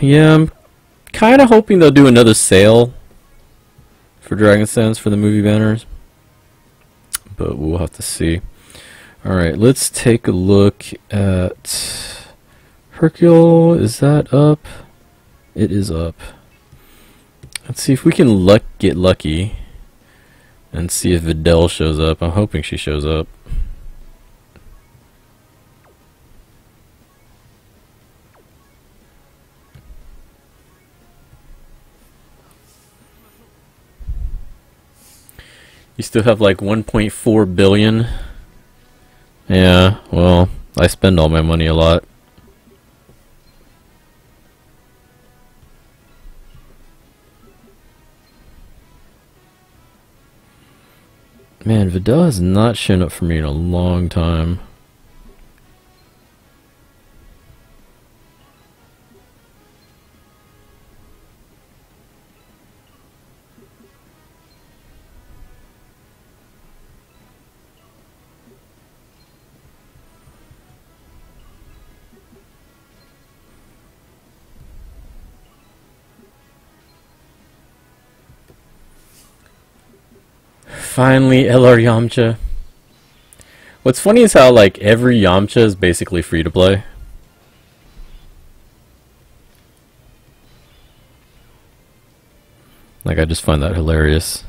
Yeah, I'm kind of hoping they'll do another sale for Dragon Sense for the movie banners, but we'll have to see. Alright, let's take a look at Hercule. Is that up? It is up. Let's see if we can get lucky and see if Videl shows up. I'm hoping she shows up. You still have like 1.4 billion. Yeah, well, I spend all my money a lot. Man, Videl has not shown up for me in a long time. Finally, LR Yamcha. What's funny is how like every Yamcha is basically free to play. Like, I just find that hilarious.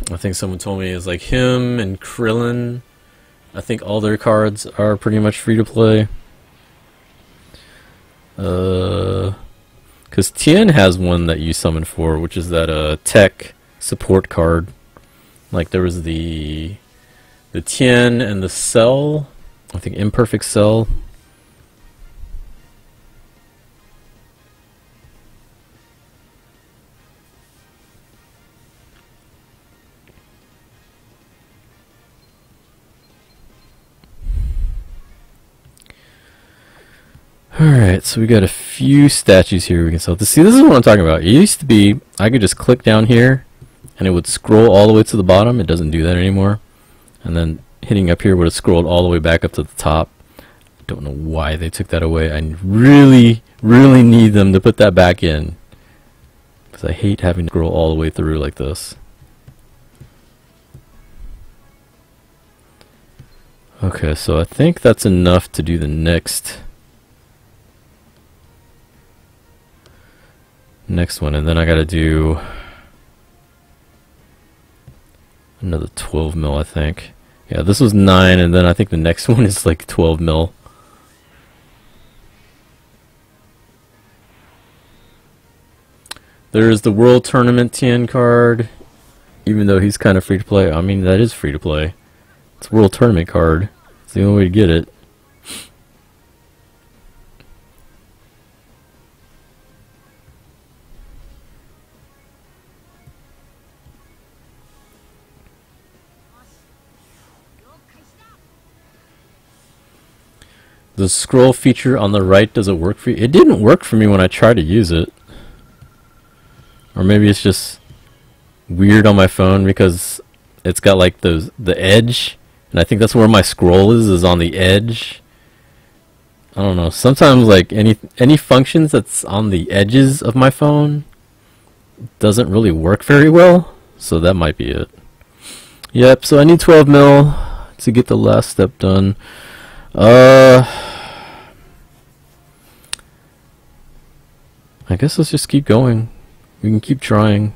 I think someone told me it's like him and Krillin. I think all their cards are pretty much free to play. Because Tien has one that you summon for, which is that tech support card. Like there was the Tien and the Cell, I think Imperfect Cell. Alright, so we got a few statues here we can sell. See, this is what I'm talking about. It used to be, I could just click down here, and it would scroll all the way to the bottom. It doesn't do that anymore. And then hitting up here would have scrolled all the way back up to the top. I don't know why they took that away. I really, really need them to put that back in. Because I hate having to scroll all the way through like this. Okay, so I think that's enough to do the next one, and then I gotta do another 12 mil, I think. Yeah, this was 9, and then I think the next one is like 12 mil. There's the World Tournament Tien card, even though he's kind of free to play. I mean, that is free to play. It's a World Tournament card. It's the only way to get it. The scroll feature on the right, does it work for you? It didn't work for me when I tried to use it. Or maybe it's just weird on my phone because it's got like the edge, and I think that's where my scroll is on the edge. I don't know. Sometimes like any functions that's on the edges of my phone doesn't really work very well, so that might be it. Yep, so I need 12 mil to get the last step done. I guess let's just keep going. We can keep trying.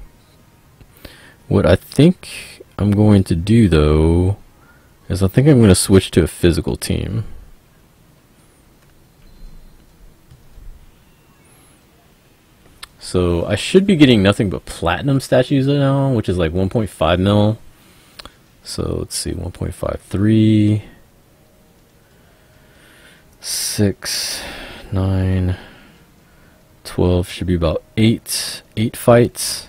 What I think I'm going to do though is I think I'm going to switch to a physical team. So I should be getting nothing but platinum statues now, which is like 1.5 mil. So let's see, 1.53, 6, 9, 12 should be about 8 fights.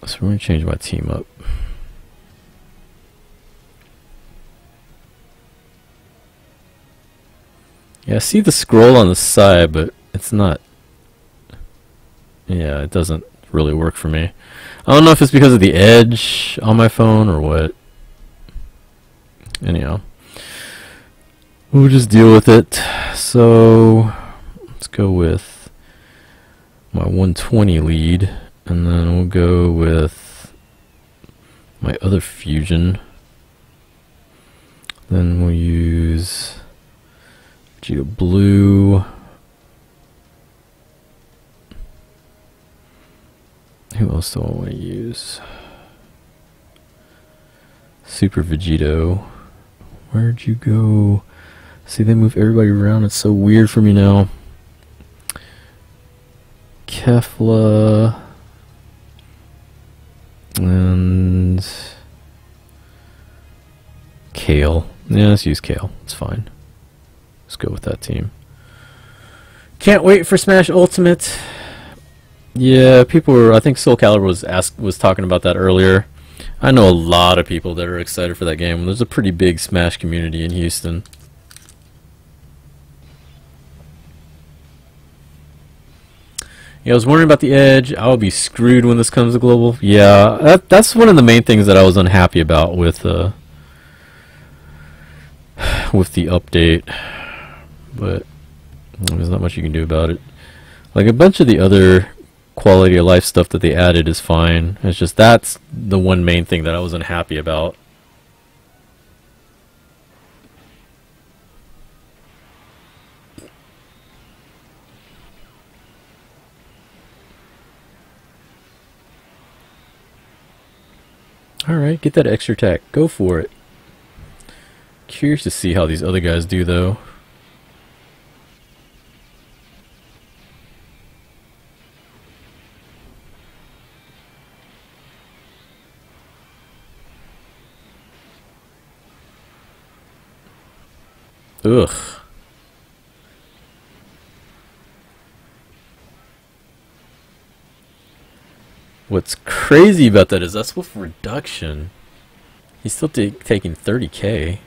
So we're going to change my team up. Yeah, I see the scroll on the side, but it's not yeah, it doesn't really work for me. I don't know if it's because of the edge on my phone or what. Anyhow, we'll just deal with it. So let's go with my 120 lead, and then we'll go with my other fusion. Then we'll use Vegeta Blue. Who else do I want to use? Super Vegito. Where'd you go? See, they move everybody around. It's so weird for me now. Kefla. And Kale. Yeah, let's use Kale. It's fine. Let's go with that team. Can't wait for Smash Ultimate. Yeah, people were. I think Soul Calibur was talking about that earlier. I know a lot of people that are excited for that game. There's a pretty big Smash community in Houston. Yeah, I was wondering about the Edge. I'll be screwed when this comes to global. Yeah, that's one of the main things that I was unhappy about with the update. But there's not much you can do about it. Like a bunch of the other quality of life stuff that they added is fine. It's just that's the one main thing that I was unhappy about. Alright, get that extra attack. Go for it. Curious to see how these other guys do though. Ugh. What's crazy about that is that's with reduction. He's still taking 30k.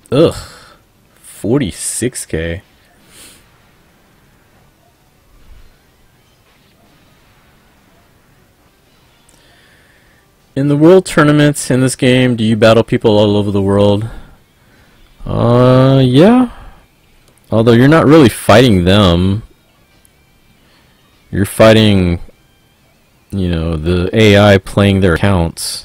Ugh. 46k. In the world tournaments in this game, do you battle people all over the world? Yeah. Although you're not really fighting them. You're fighting, you know, the AI playing their accounts.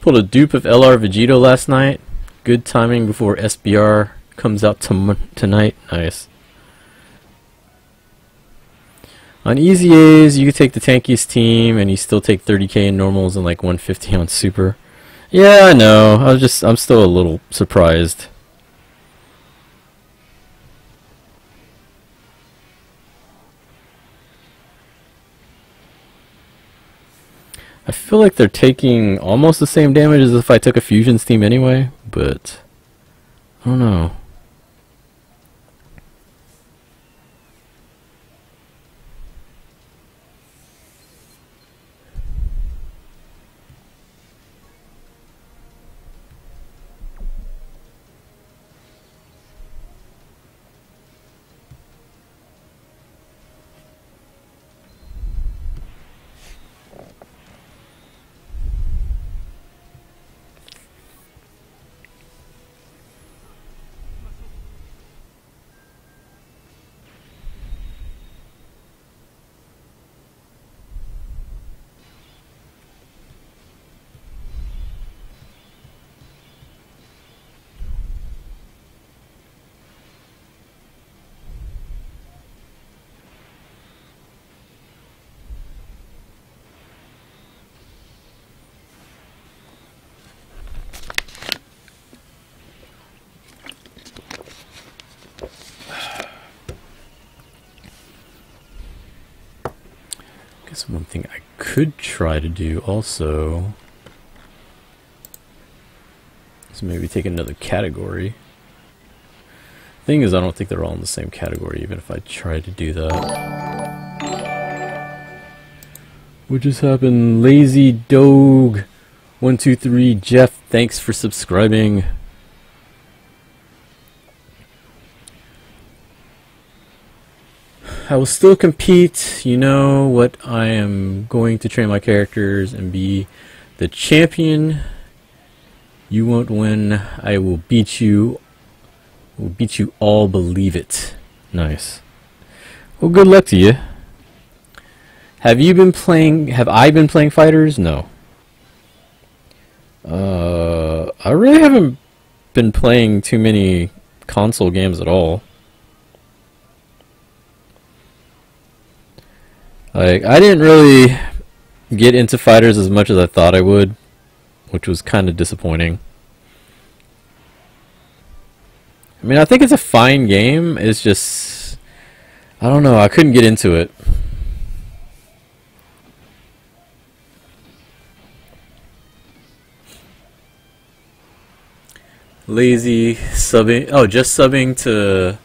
Pulled a dupe of LR Vegito last night. Good timing before SBR comes out tonight. Nice. On EZAs, you could take the tankiest team and you still take 30k in normals and like 150 on super. Yeah, I know. I'm still a little surprised. I feel like they're taking almost the same damage as if I took a Fusion's team anyway, but I don't know. guess one thing I could try to do also is maybe take another category. Thing is, I don't think they're all in the same category, even if I try to do that. What just happened? Lazy Dog 123 Jeff, thanks for subscribing. I will still compete. You know what? I am going to train my characters and be the champion. You won't win. I will beat you. We'll beat you all, believe it. Nice. Well, good luck to you. Have I been playing fighters? No. I really haven't been playing too many console games at all. Like, I didn't really get into fighters as much as I thought I would, which was kind of disappointing. I mean, I think it's a fine game. It's just, I don't know, I couldn't get into it. Lazy subbing. Oh, just subbing to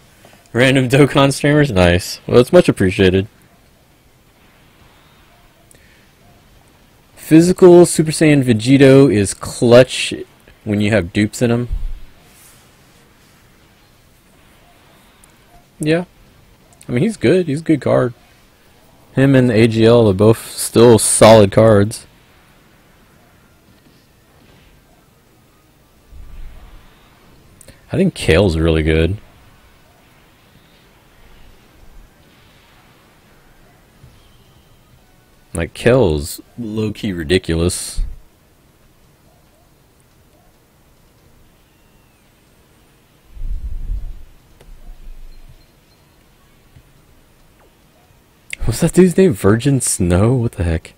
random Dokkan streamers? Nice. Well, it's much appreciated. Physical Super Saiyan Vegito is clutch when you have dupes in him. Yeah. I mean, he's good. He's a good card. Him and AGL are both still solid cards. I think Kale's really good. Like, Kale's low-key ridiculous. What's that dude's name? Virgin Snow? What the heck?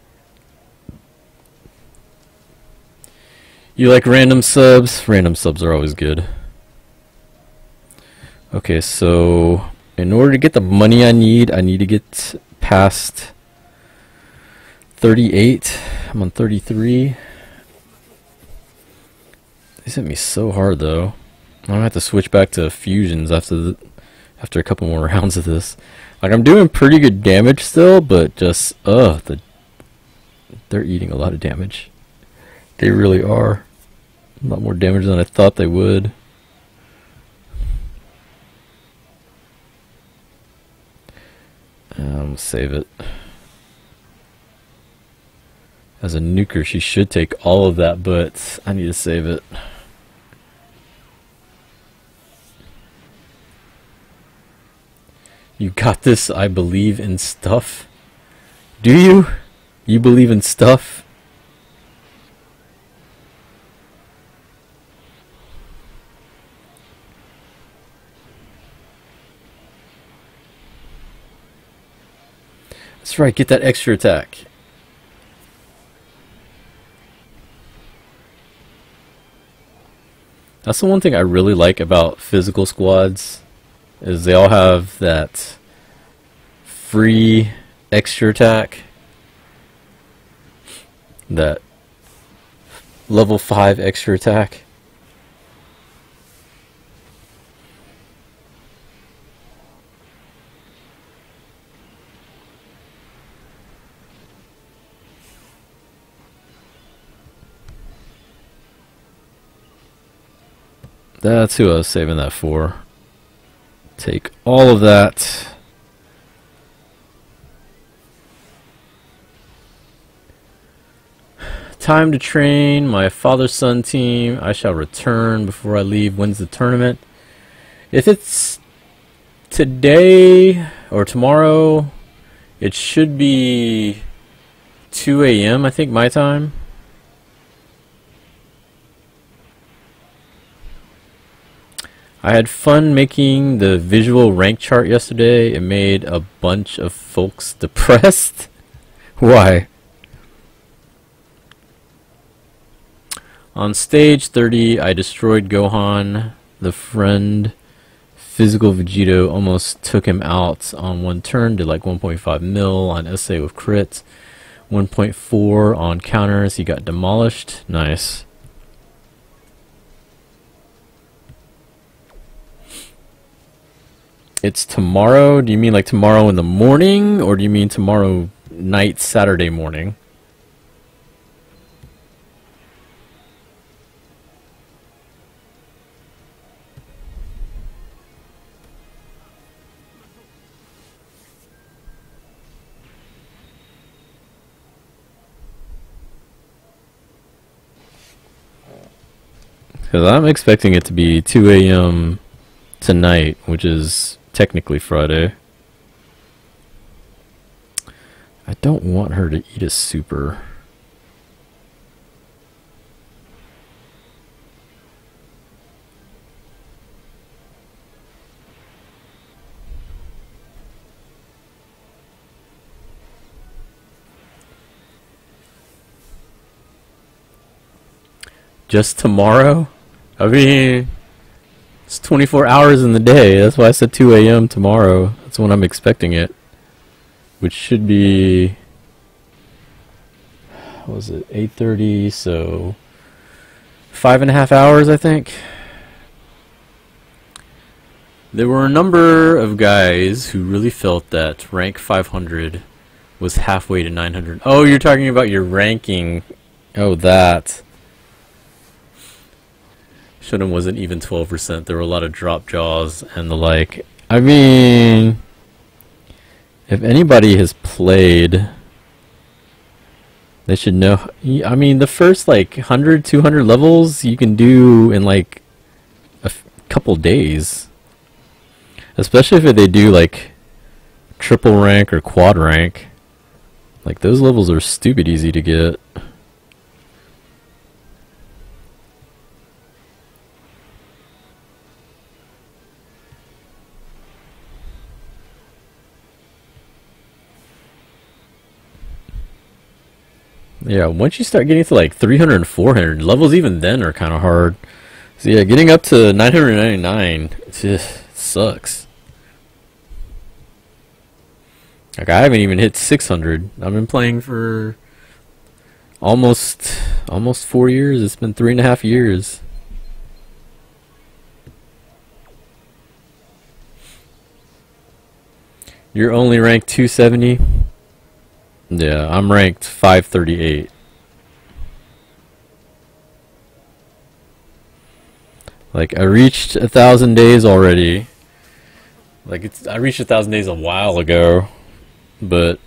You like random subs? Random subs are always good. Okay, so in order to get the money I need to get past 38. I'm on 33. They hit me so hard though. I'm gonna have to switch back to fusions after a couple more rounds of this. Like, I'm doing pretty good damage still, but just they're eating a lot of damage. They really are. A lot more damage than I thought they would. Save it. As a nuker, she should take all of that, but I need to save it. You got this, I believe in stuff. Do you? You believe in stuff? That's right, get that extra attack. That's the one thing I really like about physical squads, is they all have that free extra attack. That level 5 extra attack. That's who I was saving that for. Take all of that. Time to train my father-son team. I shall return before I leave. When's the tournament? If it's today or tomorrow, it should be 2 a.m. I think, my time. I had fun making the visual rank chart yesterday. It made a bunch of folks depressed. Why? On stage 30, I destroyed Gohan, the friend physical Vegito almost took him out on one turn, did like 1.5 mil on SA with crit, 1.4 on counters, he got demolished. Nice. It's tomorrow? Do you mean like tomorrow in the morning, or do you mean tomorrow night, Saturday morning? Because I'm expecting it to be 2 a.m. tonight, which is technically Friday. I don't want her to eat a super. Just tomorrow? I mean, it's 24 hours in the day. That's why I said 2 a.m. tomorrow. That's when I'm expecting it. Which should be... what was it? 8:30, so... 5.5 hours, I think. There were a number of guys who really felt that rank 500 was halfway to 900. Oh, you're talking about your ranking. Oh, that. Shonen wasn't even 12%. There were a lot of drop jaws and the like. I mean, if anybody has played, they should know. I mean, the first like 100, 200 levels you can do in like a couple days. Especially if they do like triple rank or quad rank. Like those levels are stupid easy to get. Yeah, once you start getting to like 300 and 400, levels even then are kind of hard. So yeah, getting up to 999 just sucks. Like I haven't even hit 600. I've been playing for almost 4 years. It's been 3.5 years. You're only ranked 270? Yeah, I'm ranked 538. Like I reached 1,000 days already. Like I reached 1,000 days a while ago, but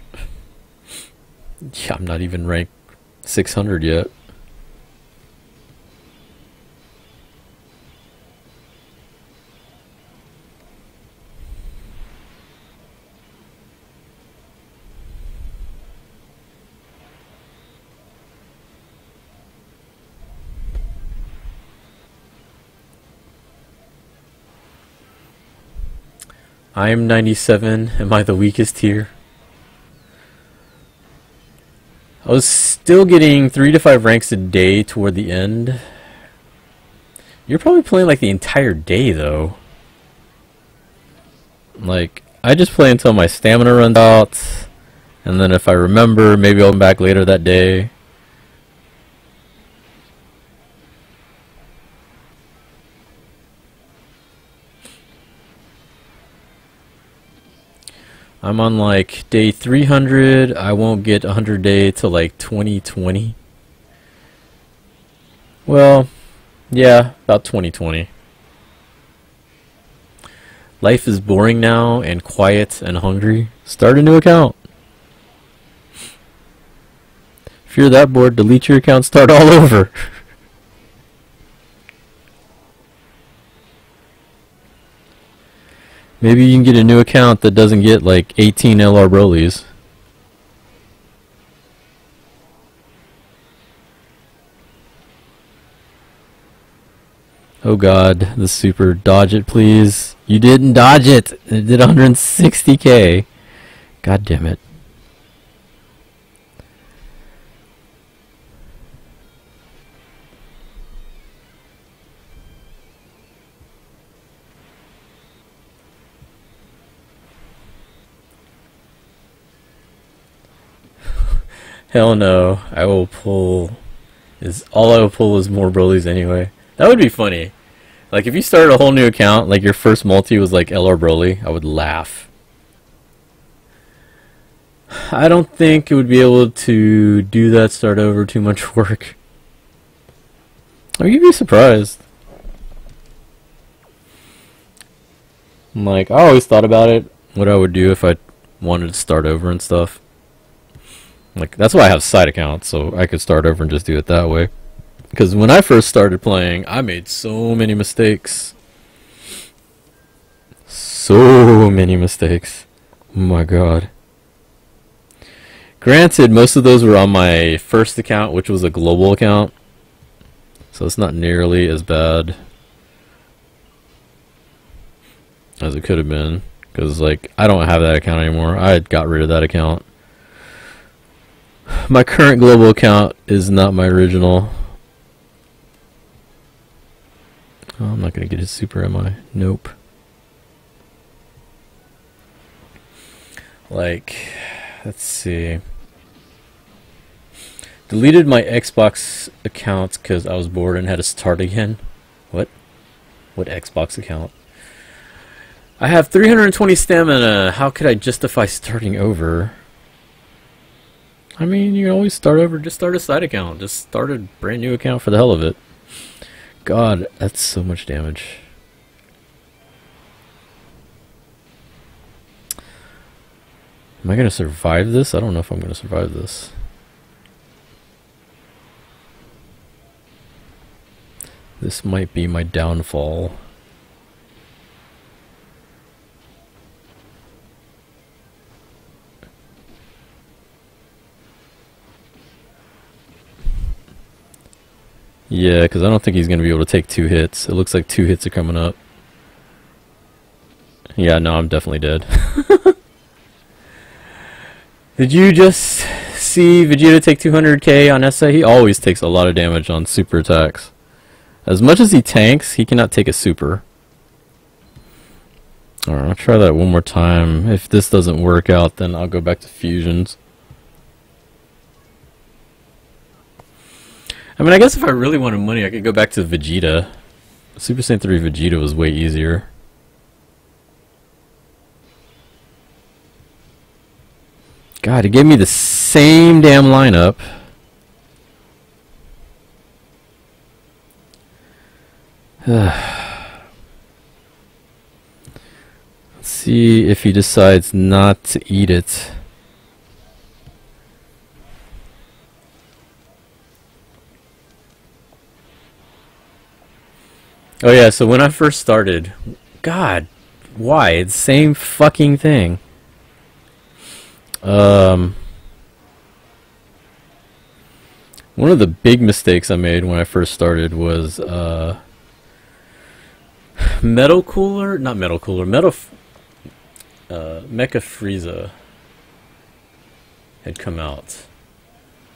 yeah, I'm not even ranked 600 yet. I am 97. Am I the weakest here? I was still getting 3 to 5 ranks a day toward the end. You're probably playing like the entire day though. Like, I just play until my stamina runs out. And then if I remember, maybe I'll come back later that day. I'm on like day 300. I won't get 100 day till like 2020. Well, yeah, about 2020. Life is boring now and quiet and hungry. Start a new account. If you're that bored, delete your account, start all over. Maybe you can get a new account that doesn't get like 18 LR Brolys. Oh god, the super. Dodge it, please. You didn't dodge it! It did 160k. God damn it. Hell no. I will pull is all I will pull is more Broly's anyway. That would be funny. Like if you started a whole new account, like your first multi was like LR Broly, I would laugh. I don't think it would be able to do that start over, too much work. Or you'd be surprised. Like, I always thought about it, what I would do if I wanted to start over and stuff. Like, that's why I have side accounts, so I could start over and just do it that way. Because when I first started playing, I made so many mistakes. So many mistakes. Oh my god. Granted, most of those were on my first account, which was a global account. So it's not nearly as bad as it could have been. Because, like, I don't have that account anymore. I got rid of that account. My current global account is not my original. Oh, I'm not going to get his super, am I? Nope. Like, let's see. Deleted my Xbox account because I was bored and had to start again. What? What Xbox account? I have 320 stamina. How could I justify starting over? I mean, you can always start over. Just start a side account. Just start a brand new account for the hell of it. God, that's so much damage. Am I going to survive this? I don't know if I'm going to survive this. This might be my downfall. Yeah, because I don't think he's going to be able to take 2 hits. It looks like 2 hits are coming up. Yeah, no, I'm definitely dead. Did you just see Vegeta take 200k on EZA? He always takes a lot of damage on super attacks. As much as he tanks, he cannot take a super. Alright, I'll try that one more time. If this doesn't work out, then I'll go back to fusions. I mean, I guess if I really wanted money, I could go back to Vegeta. Super Saiyan 3 Vegeta was way easier. God, it gave me the same damn lineup. Let's see if he decides not to eat it. Oh yeah, so when I first started, God, why? It's the same fucking thing. One of the big mistakes I made when I first started was Metal Cooler, not Metal Cooler, Mecha Frieza had come out,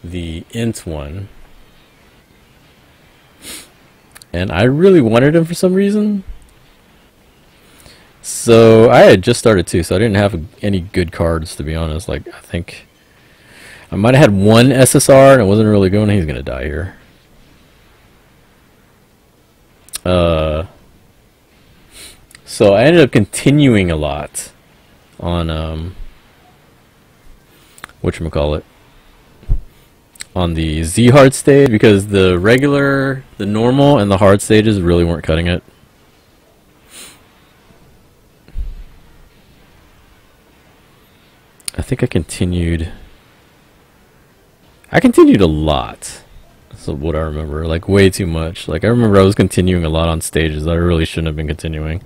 the Int one, and I really wanted him for some reason. So I had just started too, so I didn't have any good cards, to be honest. Like, I think I might have had one SSR and it wasn't really going. He's gonna die here. So I ended up continuing a lot on whatchamacallit, on the Z hard stage, because the regular, the normal, and the hard stages really weren't cutting it. I think I continued a lot. That's what I remember, like way too much. Like I remember I was continuing a lot on stages that I really shouldn't have been continuing.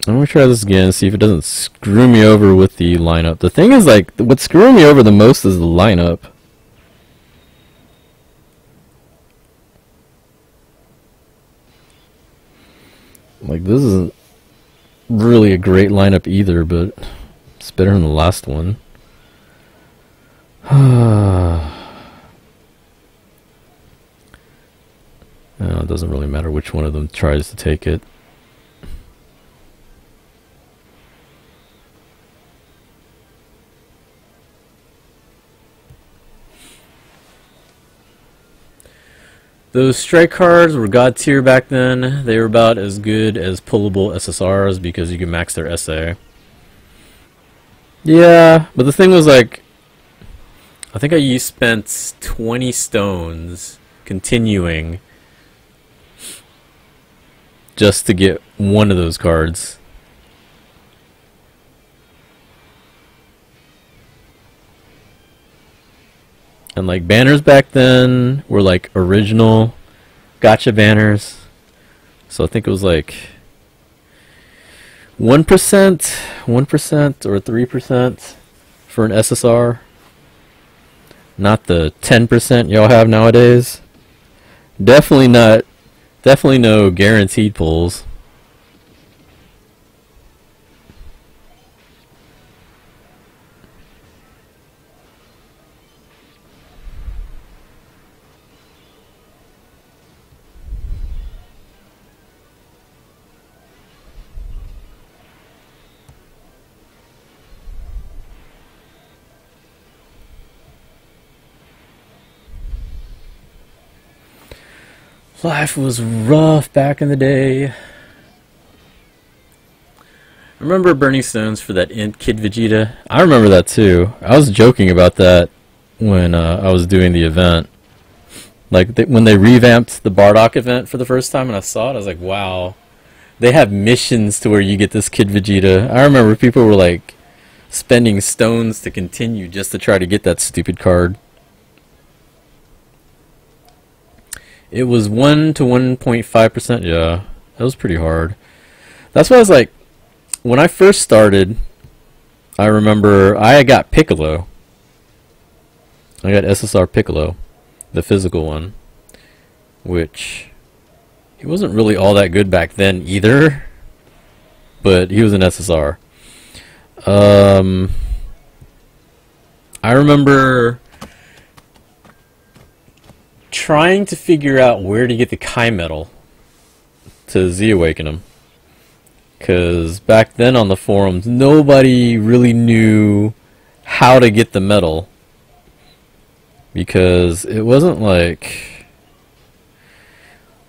I'm gonna try this again, see if it doesn't screw me over with the lineup. The thing is, like, what's screwing me over the most is the lineup. Like, this isn't really a great lineup either, but it's better than the last one. It doesn't really matter which one of them tries to take it. Those strike cards were god tier back then. They were about as good as pullable SSRs because you could max their SA. Yeah, but the thing was like, I think I spent 20 stones continuing just to get one of those cards. And like banners back then were like original gotcha banners. So I think it was like 1%, 1% or 3% for an SSR. Not the 10% y'all have nowadays. Definitely no guaranteed pulls. Life was rough back in the day. I remember burning stones for that Int Kid Vegeta. I remember that too. I was joking about that when I was doing the event. Like when they revamped the Bardock event for the first time and I saw it, I was like, wow. They have missions to where you get this Kid Vegeta. I remember people were like spending stones to continue just to try to get that stupid card. It was 1 to 1.5%. Yeah, that was pretty hard. That's why I was like, when I first started, I remember I got Piccolo. I got SSR Piccolo, the physical one, which he wasn't really all that good back then either, but he was an SSR. I remember trying to figure out where to get the Kai medal to Z Awaken him, because back then on the forums nobody really knew how to get the medal, because it wasn't like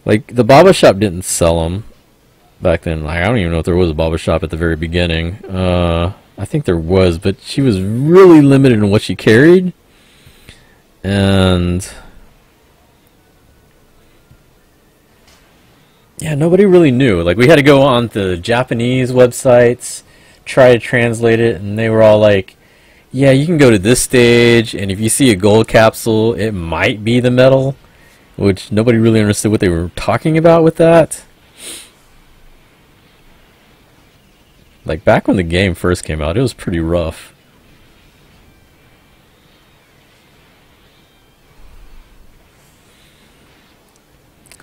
the Baba Shop didn't sell them back then. Like, I don't even know if there was a Baba Shop at the very beginning. I think there was, but she was really limited in what she carried, and yeah, nobody really knew. Like, we had to go on the Japanese websites, try to translate it, and they were all like, yeah, you can go to this stage, and if you see a gold capsule, it might be the medal, which nobody really understood what they were talking about with that. Like, back when the game first came out, it was pretty rough.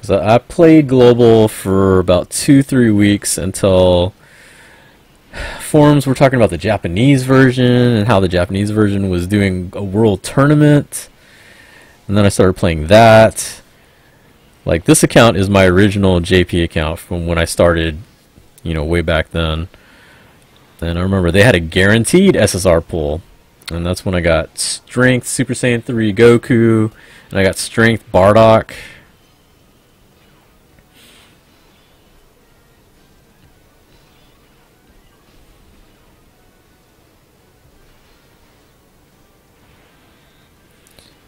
So I played Global for about 2-3 weeks until forums were talking about the Japanese version and how the Japanese version was doing a world tournament. And then I started playing that. Like, this account is my original JP account from when I started, you know, way back then. And I remember they had a guaranteed SSR pull. And that's when I got Strength Super Saiyan 3 Goku. And I got Strength Bardock.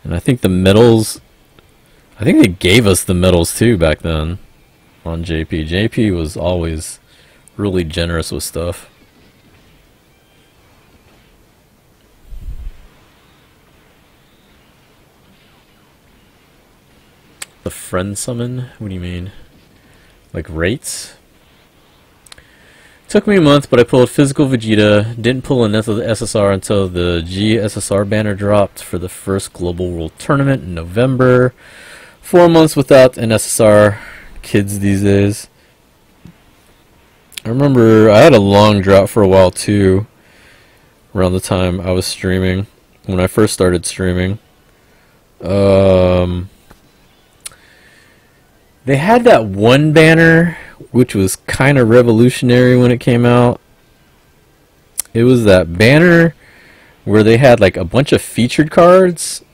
And I think the medals, I think they gave us the medals too back then on JP. JP was always really generous with stuff. The friend summon? What do you mean? Like rates? Took me a month, but I pulled physical Vegeta. Didn't pull another SSR until the GSSR banner dropped for the first Global World Tournament in November. 4 months without an SSR. Kids these days. I remember I had a long drought for a while too, around the time I was streaming, when I first started streaming. They had that one banner which was kind of revolutionary when it came out. It was that banner where they had like a bunch of featured cards,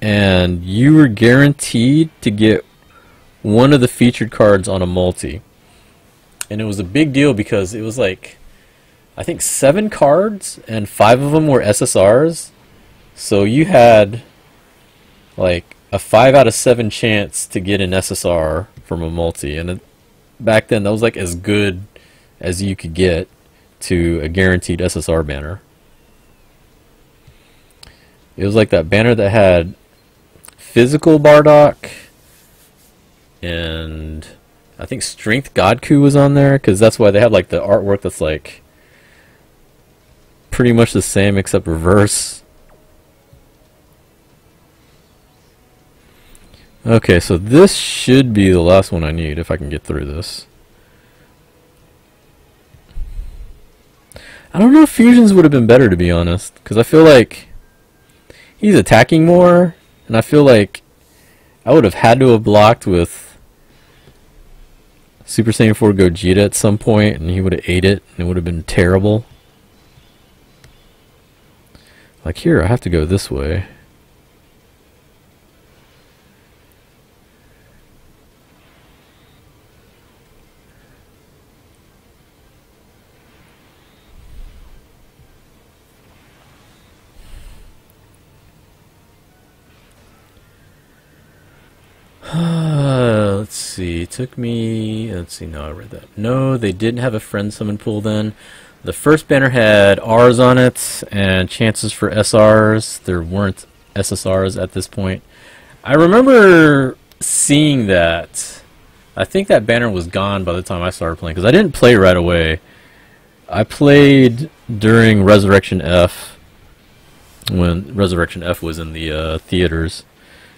and you were guaranteed to get one of the featured cards on a multi. And it was a big deal because it was like, I think 7 cards and 5 of them were SSRs. So you had like a 5 out of 7 chance to get an SSR from a multi. And back then that was like as good as you could get to a guaranteed SSR banner. It was like that banner that had physical Bardock, and I think Strength Godku was on there, because that's why they have like the artwork that's like pretty much the same except reverse. Okay, so this should be the last one I need if I can get through this. I don't know if fusions would have been better, to be honest, because I feel like he's attacking more, and I feel like I would have had to have blocked with Super Saiyan 4 Gogeta at some point, and he would have ate it, and it would have been terrible. Like here, I have to go this way. Let's see. It took me. Let's see. No, I read that. No, they didn't have a friend summon pool then. The first banner had R's on it and chances for SRs. There weren't SSRs at this point. I remember seeing that. I think that banner was gone by the time I started playing, because I didn't play right away. I played during Resurrection F, when Resurrection F was in the theaters.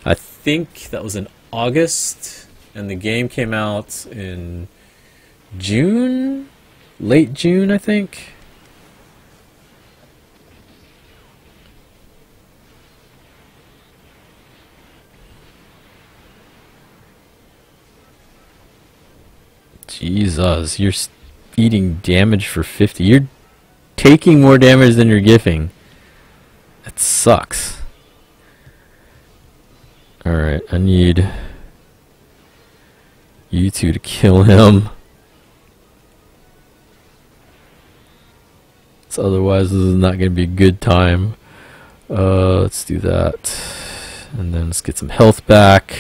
I think that was in August, and the game came out in June, late June, I think. Jesus, you're eating damage for 50. You're taking more damage than you're giving. That sucks. Alright, I need you two to kill him. So otherwise this is not going to be a good time. Let's do that. And then let's get some health back.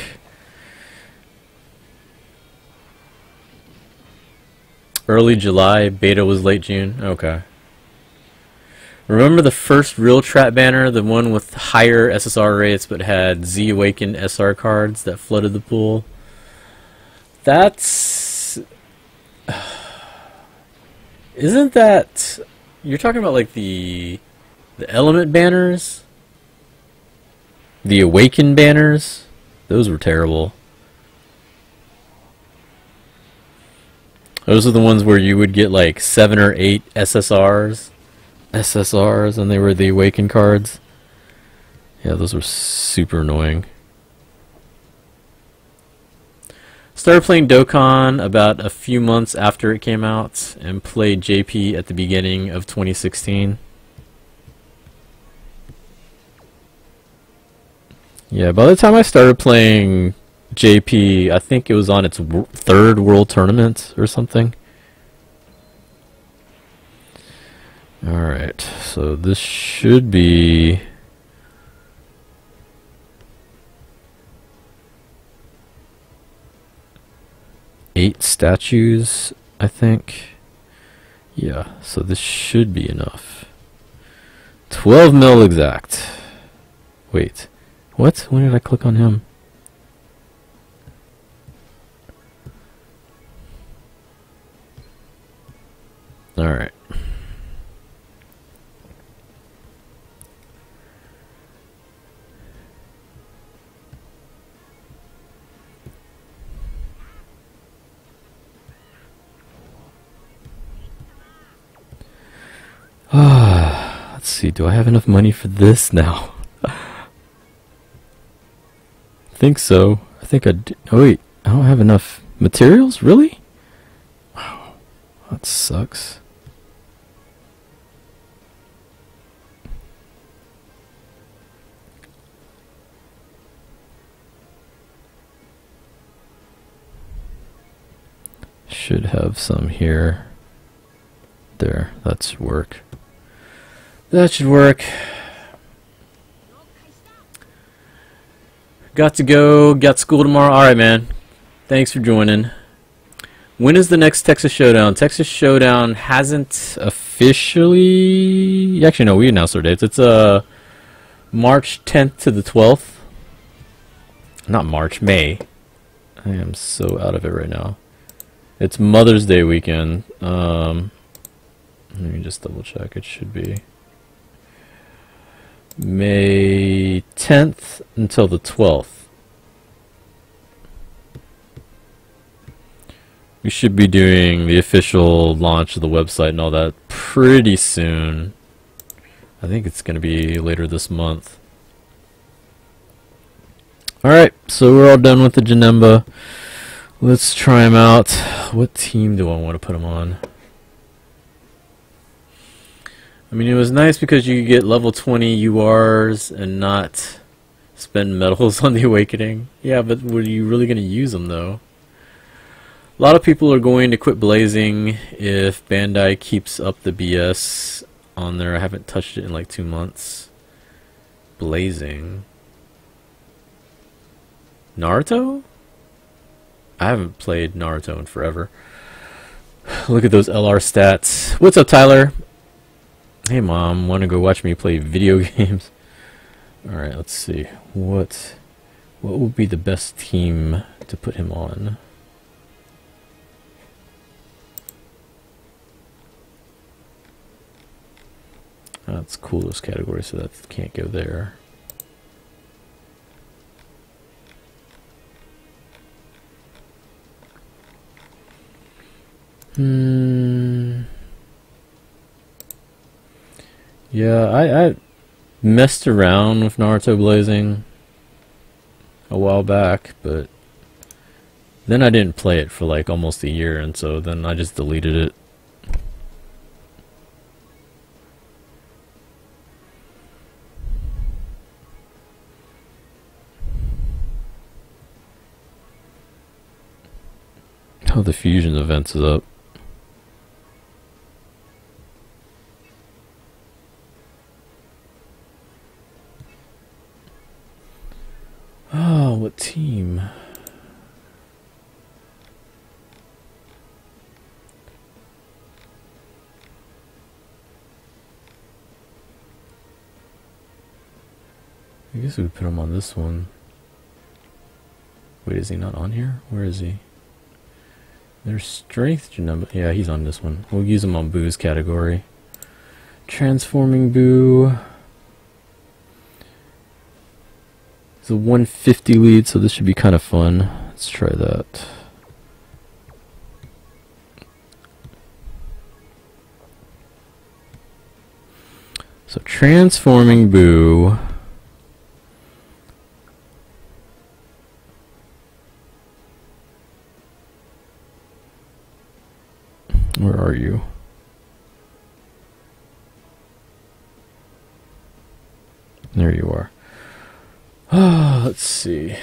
Early July, beta was late June. Okay. Remember the first real trap banner, the one with higher SSR rates but had Z Awakened SR cards that flooded the pool? That's... Isn't that... You're talking about like the element banners? The Awakened banners? Those were terrible. Those are the ones where you would get like 7 or 8 SSRs, and they were the Awakened cards. Yeah, those were super annoying. Started playing Dokkan about a few months after it came out, and played JP at the beginning of 2016. Yeah, by the time I started playing JP, I think it was on its 3rd world tournament or something. Alright, so this should be... eight statues, I think. Yeah, so this should be enough. 12 mil exact. Wait, what? When did I click on him? Alright. Let's see, do I have enough money for this now? I think so. I think I do. Oh wait, I don't have enough materials? Really? Wow, that sucks. should have some here. There, that should work. That should work. Got to go, got school tomorrow. Alright, man. Thanks for joining. When is the next Texas Showdown? Texas Showdown hasn't officially... Actually, no, we announced our dates. It's March 10th to the 12th. Not March, May. I am so out of it right now. It's Mother's Day weekend. Let me just double check. It should be May 10th until the 12th. We should be doing the official launch of the website and all that pretty soon. I think it's going to be later this month. Alright, so we're all done with the Janemba. Let's try him out. What team do I want to put him on? I mean, it was nice because you could get level 20 URs and not spend medals on the Awakening. Yeah, but were you really going to use them, though? A lot of people are going to quit blazing if Bandai keeps up the BS on there. I haven't touched it in like 2 months. Blazing. Naruto? I haven't played Naruto in forever. Look at those LR stats. What's up, Tyler? Hey, Mom. Want to go watch me play video games? Alright, let's see. What would be the best team to put him on? That's cool, those categories, so that can't go there. Yeah, I messed around with Naruto Blazing a while back, but then I didn't play it for like almost a year, and so then I just deleted it. Oh, the fusion events is up. Oh, what team? I guess we would put him on this one. Wait, is he not on here? Where is he? There's strength Janemba. Yeah, he's on this one. We'll use him on Boo's category. Transforming Boo. It's a 150 lead, so this should be kind of fun. Let's try that. So transforming Boo. Where are you? There you are. Oh, let's see.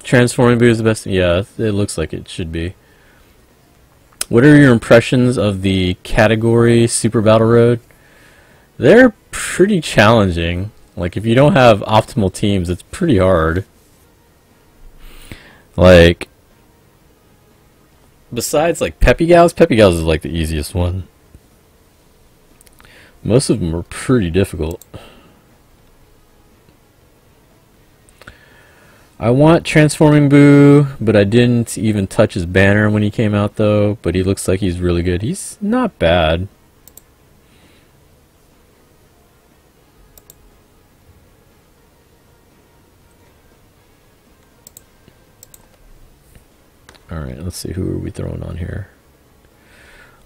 Transforming Boo is the best. Yeah, it looks like it should be. What are your impressions of the category Super Battle Road? They're pretty challenging. Like, if you don't have optimal teams, it's pretty hard. Like, besides like Peppy Gals is like the easiest one. Most of them are pretty difficult. I want Transforming Boo, but I didn't even touch his banner when he came out though, but he looks like he's really good. He's not bad. Alright, let's see, who are we throwing on here?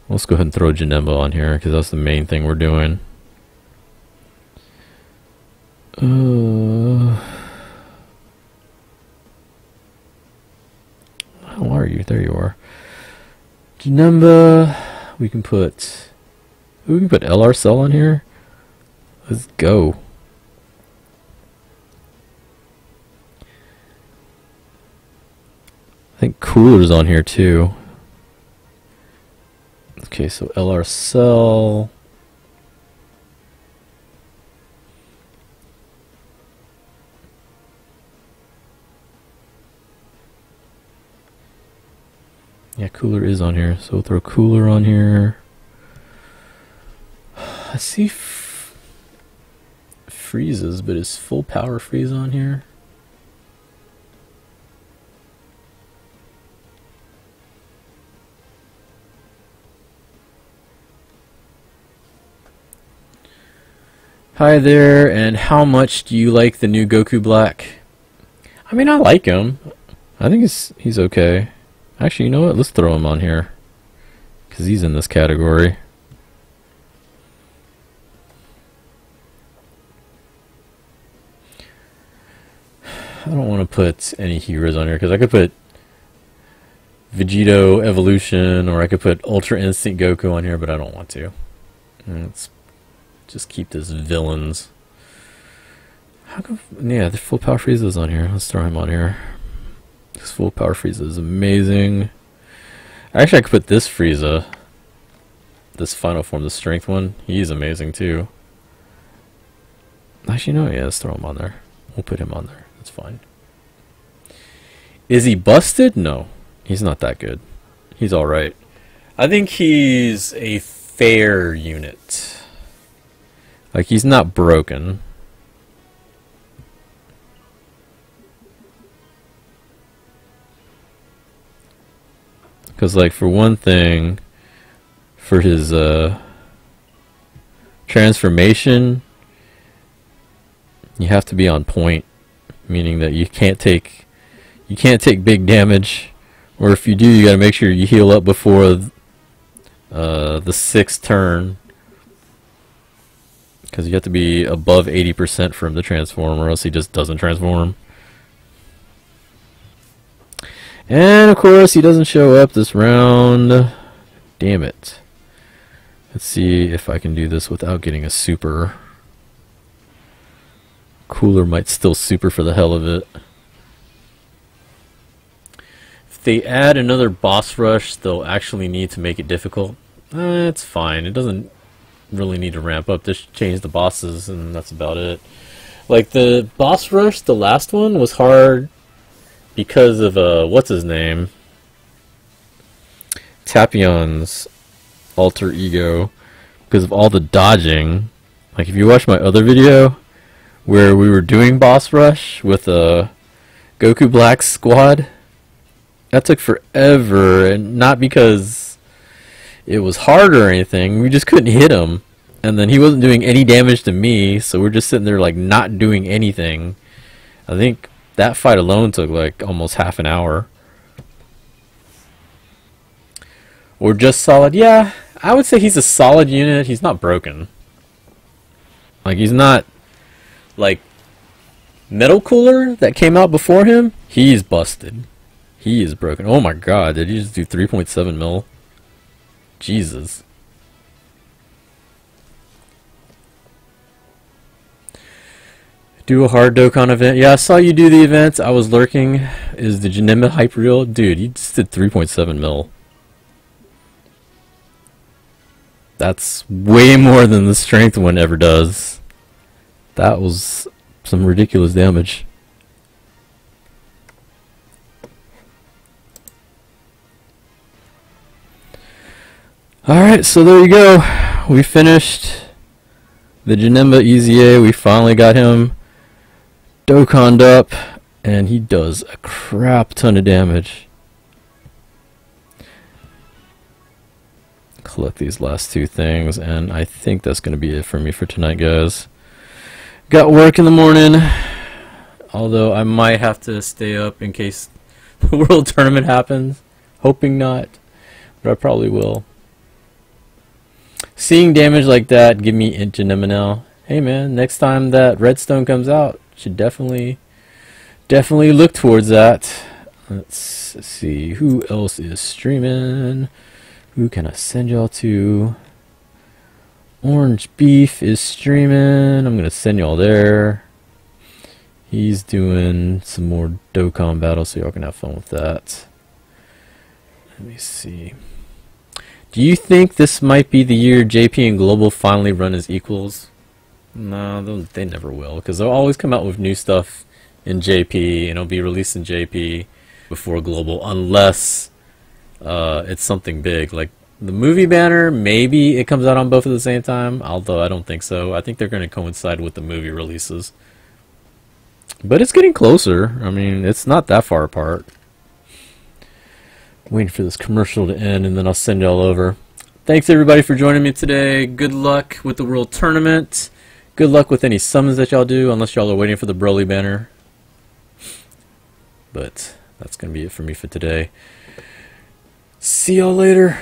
Let's go ahead and throw Janemba on here, because that's the main thing we're doing. How are you? There you are. Janemba. We can put LR Cell on here. Let's go. I think Cooler's on here too. Okay, so LR Cell. Yeah, Cooler is on here, so we'll throw Cooler on here. I see freezes, but is full power freeze on here? Hi there, and how much do you like the new Goku Black? I mean, I like him. I think he's okay. Actually, you know what? Let's throw him on here, because he's in this category. I don't want to put any heroes on here, because I could put Vegito Evolution, or I could put Ultra Instinct Goku on here, but I don't want to. Let's just keep this villains. How come? Yeah, the full power Frieza is on here. Let's throw him on here. This full power Frieza is amazing. Actually, I could put this Frieza, this final form, the strength one. He's amazing too. Actually, no, yeah, let's throw him on there. We'll put him on there. That's fine. Is he busted? No, he's not that good. He's all right. I think he's a fair unit. Like, he's not broken. Because, like, for one thing, for his transformation, you have to be on point, meaning that you can't take big damage, or if you do, you got to make sure you heal up before the 6th turn, because you have to be above 80% for him to transform, or else he just doesn't transform. And of course, he doesn't show up this round. Damn it. Let's see if I can do this without getting a super. Cooler might still super for the hell of it. If they add another boss rush, they'll actually need to make it difficult. It's fine. It doesn't really need to ramp up. Just change the bosses, and that's about it. Like, the boss rush, the last one, was hard because of, what's his name? Tapion's alter ego. Because of all the dodging. Like, if you watch my other video, where we were doing boss rush with Goku Black's squad, that took forever, and not because it was hard or anything, we just couldn't hit him. And then he wasn't doing any damage to me, so we're just sitting there like not doing anything. I think that fight alone took like almost half an hour. Or just solid. Yeah, I would say he's a solid unit. He's not broken. Like, he's not like Metal Cooler that came out before him. He's busted. He is broken. Oh my god, did he just do 3.7 mil? Jesus. Do a hard Dokkan event. Yeah, I saw you do the events. I was lurking. Is the Janemba hype real? Dude, you just did 3.7 mil. That's way more than the strength one ever does. That was some ridiculous damage. Alright, so there you go. We finished the Janemba EZA. We finally got him Dokkan'd up, and he does a crap ton of damage. Collect these last two things, and I think that's going to be it for me for tonight, guys. Got work in the morning, although I might have to stay up in case the World Tournament happens. Hoping not, but I probably will. Seeing damage like that give me Janemba now. Hey man, next time that Redstone comes out, should definitely look towards that. Let's see who else is streaming. Who can I send y'all to? Orange Beef is streaming. I'm gonna send y'all there. He's doing some more Dokkan battles, so y'all can have fun with that. Let me see. Do you think this might be the year JP and Global finally run as equals? No, they never will, because they'll always come out with new stuff in JP, and it'll be released in JP before Global, unless it's something big. Like the movie banner, maybe it comes out on both at the same time, although I don't think so. I think they're going to coincide with the movie releases. But it's getting closer. I mean, it's not that far apart. Waiting for this commercial to end, and then I'll send y'all over. Thanks everybody for joining me today. Good luck with the World Tournament. Good luck with any summons that y'all do, unless y'all are waiting for the Broly banner. But that's going to be it for me for today. See y'all later.